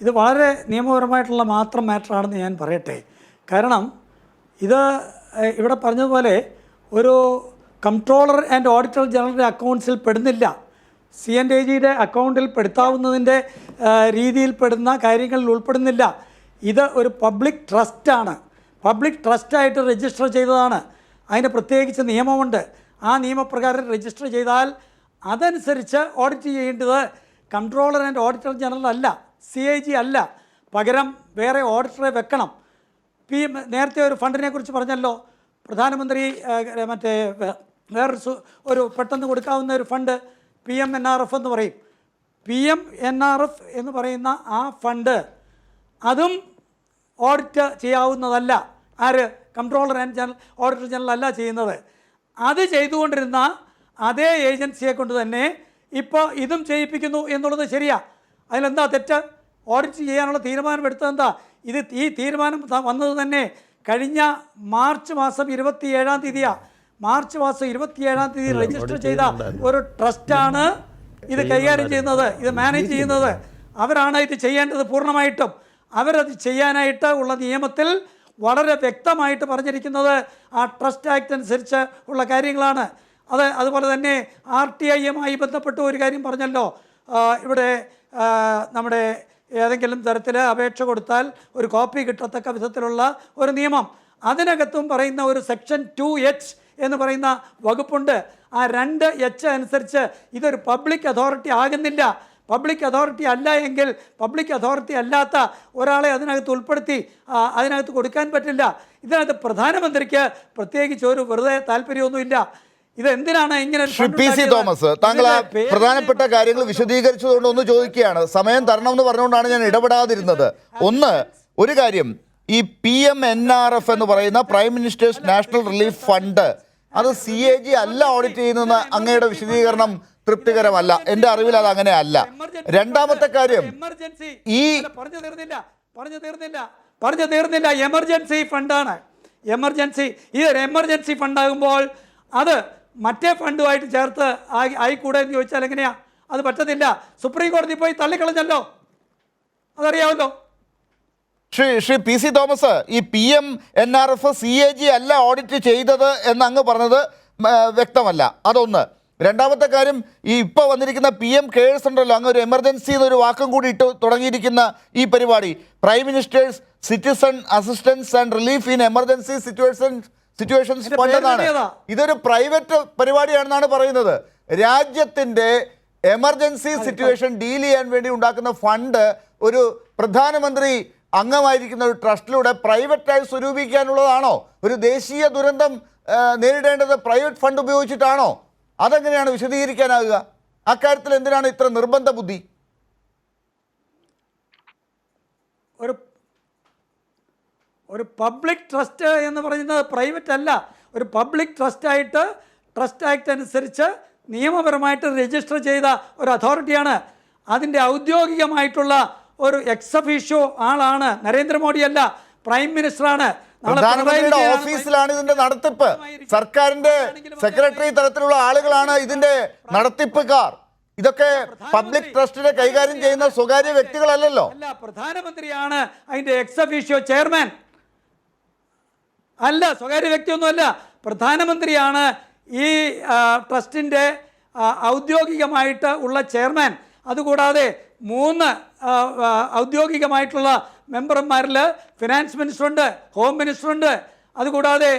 ഇത് വളരെ നിയമപരമായിട്ടുള്ള മാത്രം മാറ്ററാണെന്ന് ഞാൻ പറയട്ടെ. കാരണം ഇത് ഇവിടെ പറഞ്ഞതുപോലെ ഒരു കംട്രോളർ ആൻഡ് ഓഡിറ്റർ ജനറലിൻ്റെ അക്കൗണ്ട്സിൽ പെടുന്നില്ല. CNAGയുടെ അക്കൗണ്ടിൽ പെടുത്താവുന്നതിൻ്റെ രീതിയിൽ പെടുന്ന കാര്യങ്ങളിൽ ഉൾപ്പെടുന്നില്ല. ഇത് ഒരു പബ്ലിക് ട്രസ്റ്റാണ്. പബ്ലിക് ട്രസ്റ്റായിട്ട് രജിസ്റ്റർ ചെയ്തതാണ്. അതിന് പ്രത്യേകിച്ച് നിയമമുണ്ട്. ആ നിയമപ്രകാരം രജിസ്റ്റർ ചെയ്താൽ അതനുസരിച്ച് ഓഡിറ്റ് ചെയ്യേണ്ടത് കംട്രോളർ ആൻഡ് ഓഡിറ്റർ ജനറൽ അല്ല, CAG അല്ല. പകരം വേറെ ഓഡിറ്ററെ വെക്കണം. നേരത്തെ ഒരു ഫണ്ടിനെ കുറിച്ച് പറഞ്ഞല്ലോ, പ്രധാനമന്ത്രി മറ്റേ ഒരു പെട്ടെന്ന് കൊടുക്കാവുന്ന ഒരു ഫണ്ട് PMNRF എന്ന് പറയും. PMNRF എന്ന് പറയുന്ന ആ ഫണ്ട് അതും ഓഡിറ്റ് ചെയ്യാവുന്നതല്ല. ആര്? കംട്രോളർ ആൻഡ് ഓഡിറ്റർ ജനറൽ അല്ല ചെയ്യുന്നത്. അത് ചെയ്തുകൊണ്ടിരുന്ന അതേ ഏജൻസിയെ കൊണ്ട് തന്നെ ഇപ്പോൾ ഇതും ചെയ്യിപ്പിക്കുന്നു എന്നുള്ളത് ശരിയാ. അതിലെന്താ തെറ്റ്? ഓഡിറ്റ് ചെയ്യാനുള്ള തീരുമാനം എടുത്തതെന്താ? ഈ തീരുമാനം വന്നത് തന്നെ കഴിഞ്ഞ മാർച്ച് മാസം 27-ാം തീയതിയാണ്. മാർച്ച് മാസം 27-ാം തീയതി രജിസ്റ്റർ ചെയ്ത ഒരു ട്രസ്റ്റാണ് ഇത് കൈകാര്യം ചെയ്യുന്നത്, ഇത് മാനേജ് ചെയ്യുന്നത്. അവരാണ് ഇത് ചെയ്യേണ്ടത് പൂർണ്ണമായിട്ടും. അവരത് ചെയ്യാനായിട്ട് ഉള്ള നിയമത്തിൽ വളരെ വ്യക്തമായിട്ട് പറഞ്ഞിരിക്കുന്നത് ആ ട്രസ്റ്റ് ആക്ട് അനുസരിച്ച് ഉള്ള കാര്യങ്ങളാണ്. അതുപോലെ തന്നെ RTIയുമായി ബന്ധപ്പെട്ട് ഒരു കാര്യം പറഞ്ഞല്ലോ. ഇവിടെ നമ്മുടെ ഏതെങ്കിലും തരത്തിൽ അപേക്ഷ കൊടുത്താൽ ഒരു കോപ്പി കിട്ടത്തക്ക വിധത്തിലുള്ള ഒരു നിയമം, അതിനകത്തും പറയുന്ന ഒരു സെക്ഷൻ 2H എന്ന് പറയുന്ന വകുപ്പുണ്ട്. ആ 2H അനുസരിച്ച് ഇതൊരു പബ്ലിക് അതോറിറ്റി ആകുന്നില്ല. പബ്ലിക് അതോറിറ്റി അല്ല എങ്കിൽ പബ്ലിക് അതോറിറ്റി അല്ലാത്ത ഒരാളെ അതിനകത്ത് ഉൾപ്പെടുത്തി അതിനകത്ത് കൊടുക്കാൻ പറ്റില്ല. ഇതിനകത്ത് പ്രധാനമന്ത്രിക്ക് പ്രത്യേകിച്ച് ഒരു വെറുതെ താല്പര്യമൊന്നുമില്ല. ഇതെന്തിനാണ് ഇങ്ങനെ? PC തോമസ്, താങ്കൾ ആ പ്രധാനപ്പെട്ട കാര്യങ്ങൾ വിശദീകരിച്ചതുകൊണ്ട് ഒന്ന് ചോദിക്കുകയാണ്. സമയം തരണമെന്ന് പറഞ്ഞുകൊണ്ടാണ് ഞാൻ ഇടപെടാതിരുന്നത്. ഒരു കാര്യം, ഈ PMNRF എന്ന് പറയുന്ന prime minister's national relief fund, അത് CAG അല്ല ഓഡിറ്റ് ചെയ്യുന്നതെന്ന് അങ്ങയുടെ വിശദീകരണം തൃപ്തികരമല്ല. എൻ്റെ അറിവിൽ അത് അങ്ങനെ അല്ല. രണ്ടാമത്തെ കാര്യം, ഈ പറഞ്ഞു തീർന്നില്ല. എമർജൻസി ഫണ്ടാണ്. ഇതൊരു എമർജൻസി ഫണ്ടാകുമ്പോൾ അത് മറ്റേ ഫണ്ടുമായിട്ട് ചേർത്ത് ആയിക്കൂടെ എന്ന് ചോദിച്ചാൽ എങ്ങനെയാ? അത് പറ്റത്തില്ല. സുപ്രീം കോടതി പോയി തള്ളിക്കളഞ്ഞല്ലോ, അതറിയാമല്ലോ. ശ്രീ PC തോമസ്, ഈ PMNRF CAG അല്ല ഓഡിറ്റ് ചെയ്തത് എന്ന് അങ്ങ് പറഞ്ഞത് വ്യക്തമല്ല. അതൊന്ന്. രണ്ടാമത്തെ കാര്യം, ഈ ഇപ്പോൾ വന്നിരിക്കുന്ന PM കെയർസ് ഉണ്ടല്ലോ, അങ്ങ് ഒരു എമർജൻസി എന്നൊരു വാക്കും കൂടി ഇട്ട് തുടങ്ങിയിരിക്കുന്ന ഈ പരിപാടി, prime ministers citizen assistance and relief in emergency situations fund എന്നാണ്. ഇതൊരു പ്രൈവറ്റ് പരിപാടിയാണെന്നാണ് പറയുന്നത്. രാജ്യത്തിൻ്റെ എമർജൻസി സിറ്റുവേഷൻ ഡീൽ ചെയ്യാൻ വേണ്ടി ഉണ്ടാക്കുന്ന ഫണ്ട് ഒരു പ്രധാനമന്ത്രി അംഗമായിരിക്കുന്ന ഒരു ട്രസ്റ്റിലൂടെ പ്രൈവറ്റായി സ്വരൂപിക്കാനുള്ളതാണോ? ഒരു ദേശീയ ദുരന്തം നേരിടേണ്ടത് പ്രൈവറ്റ് ഫണ്ട് ഉപയോഗിച്ചിട്ടാണോ? അതെങ്ങനെയാണ് വിശദീകരിക്കാനാകുക? അക്കാര്യത്തിൽ എന്തിനാണ് ഇത്ര നിർബന്ധ ബുദ്ധി? ഒരു പബ്ലിക് ട്രസ്റ്റ് എന്ന് പറയുന്നത് പ്രൈവറ്റ് അല്ല. ഒരു പബ്ലിക് ട്രസ്റ്റായിട്ട് ട്രസ്റ്റ് ആക്ട് അനുസരിച്ച് നിയമപരമായിട്ട് രജിസ്റ്റർ ചെയ്ത ഒരു അതോറിറ്റിയാണ്. അതിൻ്റെ ഔദ്യോഗികമായിട്ടുള്ള ഒരു എക്സ് ഒഫീഷ്യോ ആളാണ് നരേന്ദ്രമോദി അല്ല, പ്രൈം മിനിസ്റ്ററാണ്. പ്രധാനമന്ത്രിയുടെ ഓഫീസിലാണ് ഇതിന്റെ നടത്തിപ്പ്. സർക്കാരിന്റെ സെക്രട്ടറി തലത്തിലുള്ള ആളുകളാണ് ഇതിന്റെ നടത്തിപ്പുകാർ. ഇതൊക്കെ പബ്ലിക് ട്രസ്റ്റിനെ കൈകാര്യം ചെയ്യുന്ന സ്വകാര്യ വ്യക്തികളല്ലല്ലോ. അല്ല, പ്രധാനമന്ത്രിയാണ് അതിന്റെ എക്സ് ഒഫീഷ്യോ ചെയർമാൻ. അല്ല, സ്വകാര്യ വ്യക്തിയൊന്നുമല്ല, പ്രധാനമന്ത്രിയാണ് ഈ ട്രസ്റ്റിൻ്റെ ഔദ്യോഗികമായിട്ട് ഉള്ള ചെയർമാൻ. അതുകൂടാതെ 3 ഔദ്യോഗികമായിട്ടുള്ള മെമ്പർമാരിൽ ഫിനാൻസ് മിനിസ്റ്ററുണ്ട്, ഹോം മിനിസ്റ്ററുണ്ട്, അതുകൂടാതെ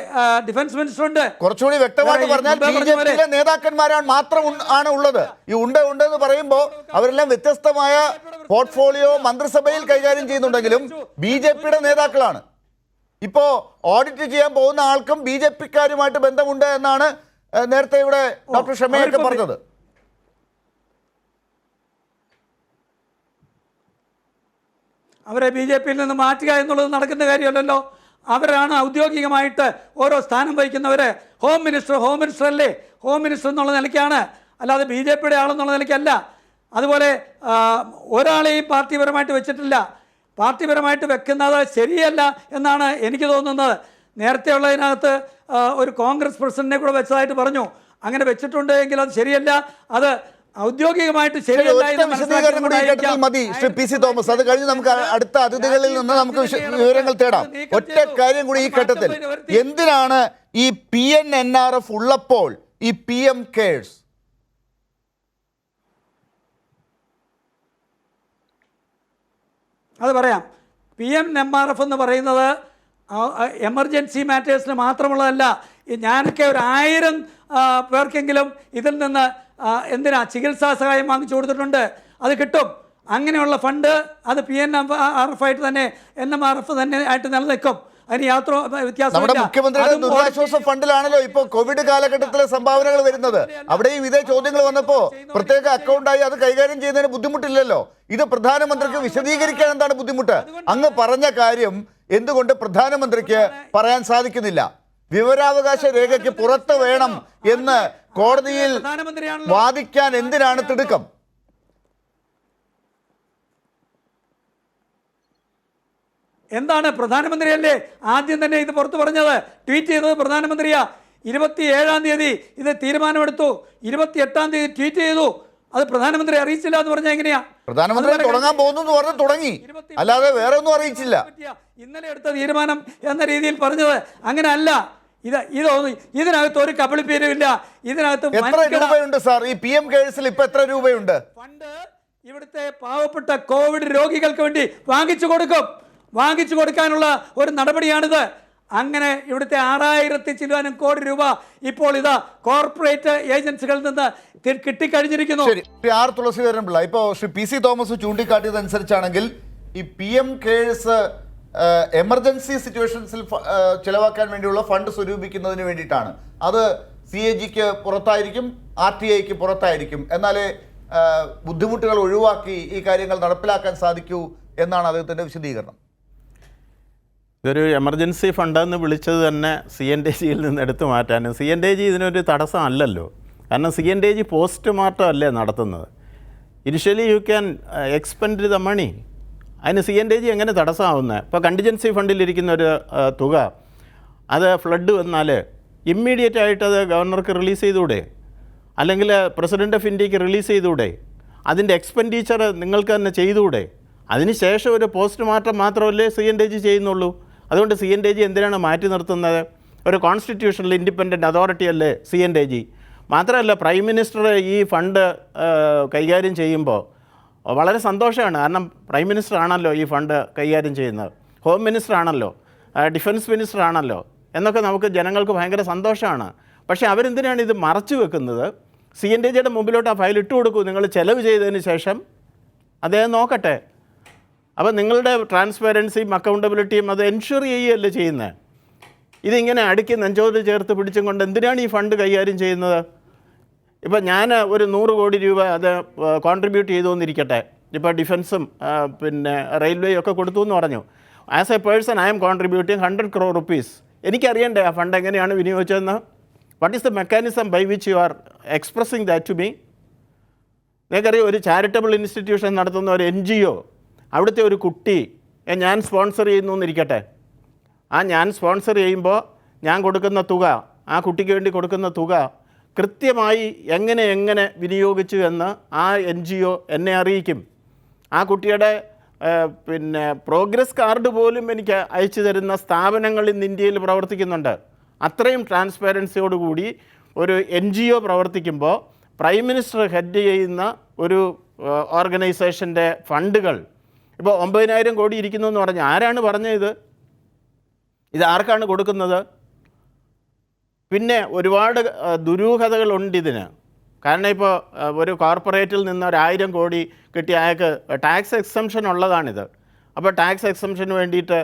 ഡിഫൻസ് മിനിസ്റ്ററുണ്ട്. കുറച്ചുകൂടി വ്യക്തമായിട്ട് പറഞ്ഞാൽ ബിജെപിയിലെ നേതാക്കന്മാരാണ് മാത്രം ആണ് ഉള്ളത്. ഈ ഉണ്ടെന്ന് പറയുമ്പോൾ അവരെല്ലാം വ്യത്യസ്തമായ പോർട്ട്ഫോളിയോ മന്ത്രിസഭയിൽ കൈകാര്യം ചെയ്യുന്നുണ്ടെങ്കിലും ബിജെപിയുടെ നേതാക്കളാണ്. ഇപ്പോൾ ഓഡിറ്റ് ചെയ്യാൻ പോകുന്ന ആൾക്കും ബിജെപിക്കാരുമായിട്ട് ബന്ധമുണ്ട് എന്നാണ് നേരത്തെ ഇവിടെ ഡോക്ടർ ഷമയൊക്കെ പറഞ്ഞത്. അവരെ BJP-യിൽ നിന്ന് മാറ്റുക എന്നുള്ളത് നടക്കുന്ന കാര്യമല്ലല്ലോ. അവരാണ് ഔദ്യോഗികമായിട്ട് ഓരോ സ്ഥാനം വഹിക്കുന്നവർ. ഹോം മിനിസ്റ്റർ അല്ലേ, ഹോം മിനിസ്റ്റർ എന്നുള്ള നിലയ്ക്കാണ്, അല്ലാതെ BJP-യുടെ ആളെന്നുള്ള നിലയ്ക്കല്ല. അതുപോലെ ഒരാളെയും പാർട്ടിപരമായിട്ട് വെച്ചിട്ടില്ല. പാർട്ടിപരമായിട്ട് വെക്കുന്നത് ശരിയല്ല എന്നാണ് എനിക്ക് തോന്നുന്നത്. നേരത്തെ ഉള്ളതിനകത്ത് ഒരു കോൺഗ്രസ് പ്രസിഡന്റിനെ കൂടെ വെച്ചതായിട്ട് പറഞ്ഞു. അങ്ങനെ വെച്ചിട്ടുണ്ട് എങ്കിൽ അത് ശരിയല്ല, അത് ഔദ്യോഗികമായിട്ട് ശരിയല്ല. മതി ശ്രീ PC തോമസ്. അത് കഴിഞ്ഞ് നമുക്ക് അടുത്ത അതിഥികളിൽ നിന്ന് നമുക്ക് വിവരങ്ങൾ തേടാം. ഒറ്റ കാര്യം കൂടി ഈ ഘട്ടത്തിൽ, എന്തിനാണ് ഈ PNNRF ഉള്ളപ്പോൾ ഈ PM കെയർസ്? അത് പറയാം. PNNRF എന്ന് പറയുന്നത് എമർജൻസി മാറ്റേഴ്സിന് മാത്രമുള്ളതല്ല. ഞാനൊക്കെ ഒരു 1000 പേർക്കെങ്കിലും ഇതിൽ നിന്ന് എന്തിനാ ചികിത്സാ സഹായം വാങ്ങിച്ചു കൊടുത്തിട്ടുണ്ട്. അത് കിട്ടും. അങ്ങനെയുള്ള ഫണ്ട് അത് PNRF ആയിട്ട് തന്നെ NMRF തന്നെ ആയിട്ട് നിലനിൽക്കും. അതിന് വ്യത്യാസം. നമ്മുടെ മുഖ്യമന്ത്രിയുടെ ദുരിതാശ്വാസ ഫണ്ടിലാണല്ലോ ഇപ്പോൾ കോവിഡ് കാലഘട്ടത്തിലെ സംഭാവനകൾ വരുന്നത്. അവിടെയും ഇതേ ചോദ്യങ്ങൾ വന്നപ്പോൾ പ്രത്യേക അക്കൗണ്ടായി അത് കൈകാര്യം ചെയ്യുന്നതിന് ബുദ്ധിമുട്ടില്ലല്ലോ. ഇത് പ്രധാനമന്ത്രിക്ക് വിശദീകരിക്കാൻ എന്താണ് ബുദ്ധിമുട്ട്? അങ്ങ് പറഞ്ഞ കാര്യം എന്തുകൊണ്ട് പ്രധാനമന്ത്രിക്ക് പറയാൻ സാധിക്കുന്നില്ല? വിവരാവകാശ രേഖയ്ക്ക് പുറത്ത് വേണം എന്ന് കോടതിയിൽ വാദിക്കാൻ എന്തിനാണ് തിടുക്കം? എന്താണ്? പ്രധാനമന്ത്രിയല്ലേ ആദ്യം തന്നെ ഇത് പുറത്തു പറഞ്ഞത്, ട്വീറ്റ് ചെയ്തത് പ്രധാനമന്ത്രിയാ. 27-ാം തീയതി ഇത് തീരുമാനമെടുത്തു, 28-ാം തീയതി ട്വീറ്റ് ചെയ്തു. അത് പ്രധാനമന്ത്രി അറിയിച്ചില്ല എന്ന് പറഞ്ഞാൽ എങ്ങനെയാ? പ്രധാനമന്ത്രി തുടങ്ങാൻ പോകുന്നു പറഞ്ഞ് തുടങ്ങി, അല്ലാതെ വേറെ ഒന്നും അറിയിച്ചില്ല. ഇന്നലെ എടുത്ത തീരുമാനം എന്ന രീതിയിൽ പറഞ്ഞത് അങ്ങനെ അല്ല. ഇതിനകത്ത് ഒരു കബളിപ്പേരുമില്ല. ഇതിനകത്ത് എത്ര രൂപയുണ്ട് സാർ ഈ PM കെയർസിൽ? ഇപ്പൊ എത്ര രൂപയുണ്ട്? ഫണ്ട് ഇവിടുത്തെ പാവപ്പെട്ട കോവിഡ് രോഗികൾക്ക് വേണ്ടി വാങ്ങിച്ചു കൊടുക്കാനുള്ള ഒരു നടപടിയാണിത്. അങ്ങനെ ഇവിടുത്തെ 6000 ചില്ലാനം കോടി രൂപ ഇപ്പോൾ ഇതാ കോർപ്പറേറ്റ് ഏജൻസികളിൽ നിന്ന് കിട്ടിക്കഴിഞ്ഞിരിക്കുന്നു. ശരി, ആർ തുളസീധരൻ പിള്ള, ഇപ്പോൾ ശ്രീ PC തോമസ് ചൂണ്ടിക്കാട്ടിയതനുസരിച്ചാണെങ്കിൽ ഈ PM കെയർസ് എമർജൻസി സിറ്റുവേഷൻസിൽ ചിലവാക്കാൻ വേണ്ടിയുള്ള ഫണ്ട് സ്വരൂപിക്കുന്നതിന് വേണ്ടിയിട്ടാണ്. അത് CAGക്ക് പുറത്തായിരിക്കും, RTIക്ക് പുറത്തായിരിക്കും. എന്നാലേ ബുദ്ധിമുട്ടുകൾ ഒഴിവാക്കി ഈ കാര്യങ്ങൾ നടപ്പിലാക്കാൻ സാധിക്കൂ എന്നാണ് അദ്ദേഹത്തിൻ്റെ വിശദീകരണം. ഇതൊരു എമർജൻസി ഫണ്ടെന്ന് വിളിച്ചത് തന്നെ CNTGയിൽ നിന്ന് എടുത്തു മാറ്റാനും. CNTG ഇതിനൊരു തടസ്സമല്ലല്ലോ. കാരണം CNTG പോസ്റ്റ്മോർട്ടം അല്ലേ നടത്തുന്നത്. Initially you can expend the money. അതിന് CNTG എങ്ങനെ തടസ്സമാവുന്നത്? ഇപ്പോൾ കണ്ടിജൻസി ഫണ്ടിലിരിക്കുന്ന ഒരു തുക അത് ഫ്ലഡ് വന്നാൽ ഇമ്മീഡിയറ്റ് ആയിട്ട് അത് ഗവർണർക്ക് റിലീസ് ചെയ്തുകൂടെ? അല്ലെങ്കിൽ പ്രസിഡൻറ്റ് ഓഫ് ഇന്ത്യക്ക് റിലീസ് ചെയ്തുകൂടെ? അതിൻ്റെ എക്സ്പെൻഡിച്ചർ നിങ്ങൾക്ക് തന്നെ ചെയ്തുകൂടെ? അതിനുശേഷം ഒരു പോസ്റ്റ്മോർട്ടം മാത്രമല്ലേ CNTG ചെയ്യുന്നുള്ളൂ. അതുകൊണ്ട് CNTG എന്തിനാണ് മാറ്റി നിർത്തുന്നത്? ഒരു കോൺസ്റ്റിറ്റ്യൂഷണൽ ഇൻഡിപെൻഡൻറ്റ് അതോറിറ്റി അല്ലേ CNTG. മാത്രമല്ല പ്രൈം മിനിസ്റ്റർ ഈ ഫണ്ട് കൈകാര്യം ചെയ്യുമ്പോൾ വളരെ സന്തോഷമാണ്. കാരണം പ്രൈം മിനിസ്റ്റർ ആണല്ലോ ഈ ഫണ്ട് കൈകാര്യം ചെയ്യുന്നത്, ഹോം മിനിസ്റ്റർ ആണല്ലോ, ഡിഫൻസ് മിനിസ്റ്റർ ആണല്ലോ എന്നൊക്കെ നമുക്ക് ജനങ്ങൾക്ക് ഭയങ്കര സന്തോഷമാണ്. പക്ഷേ അവരെന്തിനാണ് ഇത് മറച്ചു വെക്കുന്നത്? CNTGയുടെ മുമ്പിലോട്ട് ആ ഫയൽ ഇട്ട് കൊടുക്കൂ, നിങ്ങൾ ചെലവ് ചെയ്തതിന് ശേഷം അദ്ദേഹം നോക്കട്ടെ. അപ്പോൾ നിങ്ങളുടെ ട്രാൻസ്പെറൻസിയും അക്കൗണ്ടബിലിറ്റിയും അത് എൻഷുർ ചെയ്യുകയല്ലേ ചെയ്യുന്നത്. ഇതിങ്ങനെ അടുക്കി നെഞ്ചോട് ചേർത്ത് പിടിച്ചും കൊണ്ട് എന്തിനാണ് ഈ ഫണ്ട് കൈകാര്യം ചെയ്യുന്നത്? ഇപ്പോൾ ഞാൻ ഒരു 100 കോടി രൂപ അത് കോൺട്രിബ്യൂട്ട് ചെയ്തു എന്നിരിക്കട്ടെ. ഇപ്പോൾ ഡിഫൻസും പിന്നെ റെയിൽവേയും ഒക്കെ കൊടുത്തു എന്ന് പറഞ്ഞു. As a person I am contributing 100 crore rupees. എനിക്കറിയണ്ടേ ആ ഫണ്ട് എങ്ങനെയാണ് വിനിയോഗിച്ചതെന്ന്? What is the mechanism by which you are expressing that to me? നിങ്ങൾക്കറിയാം, ഒരു ചാരിറ്റബിൾ ഇൻസ്റ്റിറ്റ്യൂഷൻ നടത്തുന്ന ഒരു NGO, അവിടുത്തെ ഒരു കുട്ടി ഞാൻ സ്പോൺസർ ചെയ്യുന്നു എന്നിരിക്കട്ടെ. ഞാൻ സ്പോൺസർ ചെയ്യുമ്പോൾ ഞാൻ കൊടുക്കുന്ന തുക, ആ കുട്ടിക്ക് വേണ്ടി കൊടുക്കുന്ന തുക കൃത്യമായി എങ്ങനെ വിനിയോഗിച്ചു എന്ന് ആ NGO എന്നെ അറിയിക്കും. ആ കുട്ടിയുടെ പിന്നെ പ്രോഗ്രസ് കാർഡ് പോലും എനിക്ക് അയച്ചു തരുന്ന സ്ഥാപനങ്ങൾ ഇന്ന് ഇന്ത്യയിൽ പ്രവർത്തിക്കുന്നുണ്ട്. അത്രയും ട്രാൻസ്പെറൻസിയോടുകൂടി ഒരു NGO പ്രവർത്തിക്കുമ്പോൾ പ്രൈം മിനിസ്റ്റർ ഹെഡ് ചെയ്യുന്ന ഒരു ഓർഗനൈസേഷൻ്റെ ഫണ്ടുകൾ ഇപ്പോൾ 9,000 കോടി ഇരിക്കുന്നു എന്ന് പറഞ്ഞാൽ ആരാണ് പറഞ്ഞത്? ഇത് ആർക്കാണ് കൊടുക്കുന്നത്? പിന്നെ ഒരുപാട് ദുരൂഹതകളുണ്ട് ഇതിന്. കാരണം ഇപ്പോൾ ഒരു കോർപ്പറേറ്റിൽ നിന്ന് 1,000 കോടി കിട്ടിയ അയാൾക്ക് ടാക്സ് എക്സംഷൻ ഉള്ളതാണിത്. അപ്പോൾ ടാക്സ് എക്സംഷന് വേണ്ടിയിട്ട്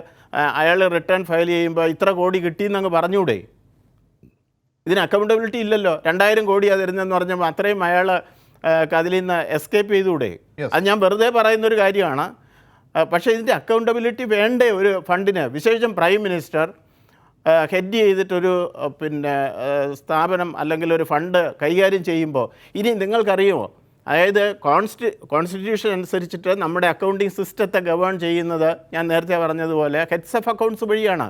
അയാൾ റിട്ടേൺ ഫയൽ ചെയ്യുമ്പോൾ ഇത്ര കോടി കിട്ടിയെന്നങ്ങ് പറഞ്ഞുകൂടെ? ഇതിന് അക്കൗണ്ടബിലിറ്റി ഇല്ലല്ലോ. 2,000 കോടിയാണ് തരുന്നതെന്ന് പറഞ്ഞപ്പോൾ അത്രയും അയാൾ അതിൽ നിന്ന് എസ്കേപ്പ് ചെയ്തുകൂടെ? അത് ഞാൻ വെറുതെ പറയുന്നൊരു കാര്യമാണ്. പക്ഷേ ഇതിൻ്റെ അക്കൗണ്ടബിലിറ്റി വേണ്ടേ ഒരു ഫണ്ടിന്? വിശേഷം പ്രൈം മിനിസ്റ്റർ ഹെഡ് ചെയ്തിട്ടൊരു പിന്നെ സ്ഥാപനം അല്ലെങ്കിൽ ഒരു ഫണ്ട് കൈകാര്യം ചെയ്യുമ്പോൾ ഇനി നിങ്ങൾക്കറിയുമോ, അതായത് കോൺസ്റ്റിറ്റ്യൂഷൻ അനുസരിച്ചിട്ട് നമ്മുടെ അക്കൗണ്ടിങ് സിസ്റ്റത്തെ ഗവേൺ ചെയ്യുന്നത് ഞാൻ നേരത്തെ പറഞ്ഞതുപോലെ ഹെഡ്സ് ഓഫ് അക്കൗണ്ട്സ് വഴിയാണ്.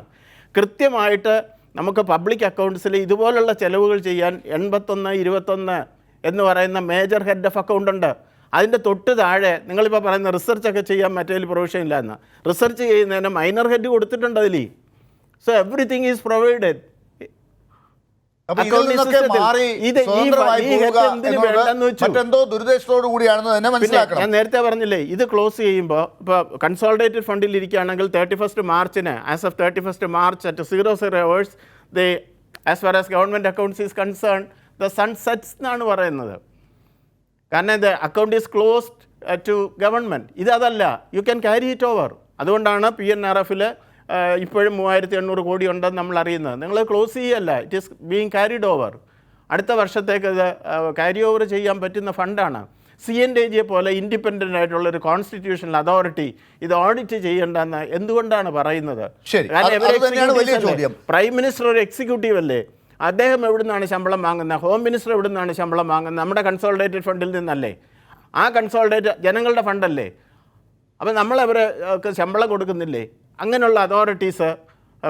കൃത്യമായിട്ട് നമുക്ക് പബ്ലിക് അക്കൗണ്ട്സിൽ ഇതുപോലുള്ള ചിലവുകൾ ചെയ്യാൻ 81, 21 എന്ന് പറയുന്ന മേജർ ഹെഡ് ഓഫ് അക്കൗണ്ട് ഉണ്ട്. അതിൻ്റെ തൊട്ട് താഴെ നിങ്ങളിപ്പോൾ പറയുന്ന റിസർച്ചൊക്കെ ചെയ്യാൻ മറ്റേതിൽ പ്രൊവിഷൻ ഇല്ല എന്ന്, റിസർച്ച് ചെയ്യുന്നതിന് മൈനർ ഹെഡ് കൊടുത്തിട്ടുണ്ട് അതിൽ. So everything is provided. ഞാൻ നേരത്തെ പറഞ്ഞില്ലേ, ഇത് ക്ലോസ് ചെയ്യുമ്പോൾ ഇപ്പോൾ കൺസോളിഡേറ്റഡ് ഫണ്ടിൽ ഇരിക്കുകയാണെങ്കിൽ 31 മാർച്ചിന് as of 31 March at 00 hours as far as government accounts is concern the sun sets എന്നാണ് പറയുന്നത്. കാരണം ഇത് account is closed to government. ഇതല്ല, you can carry it over. അതുകൊണ്ടാണ് PNRF-ൽ ഇപ്പോഴും 3,800 കോടി ഉണ്ടെന്ന് നമ്മൾ അറിയുന്നത്. നിങ്ങൾ ക്ലോസ് ചെയ്യല്ല, it is being carried over. അടുത്ത വർഷത്തേക്ക് ഇത് ക്യാരി ഓവർ ചെയ്യാൻ പറ്റുന്ന ഫണ്ടാണ്. CNAG പോലെ ഇൻഡിപെൻഡൻ്റ് ആയിട്ടുള്ളൊരു കോൺസ്റ്റിറ്റ്യൂഷണൽ അതോറിറ്റി ഇത് ഓഡിറ്റ് ചെയ്യേണ്ടെന്ന് എന്തുകൊണ്ടാണ് പറയുന്നത്? പ്രൈം മിനിസ്റ്റർ ഒരു എക്സിക്യൂട്ടീവ് അല്ലേ? അദ്ദേഹം എവിടെ നിന്നാണ് ശമ്പളം വാങ്ങുന്നത്? ഹോം മിനിസ്റ്റർ എവിടെ നിന്നാണ് ശമ്പളം വാങ്ങുന്നത്? നമ്മുടെ കൺസോളിഡേറ്റഡ് ഫണ്ടിൽ നിന്നല്ലേ? ആ കൺസോളിഡേറ്റ് ജനങ്ങളുടെ ഫണ്ടല്ലേ? അപ്പം നമ്മളവർക്ക് ശമ്പളം കൊടുക്കുന്നില്ലേ? അങ്ങനെയുള്ള അതോറിറ്റീസ്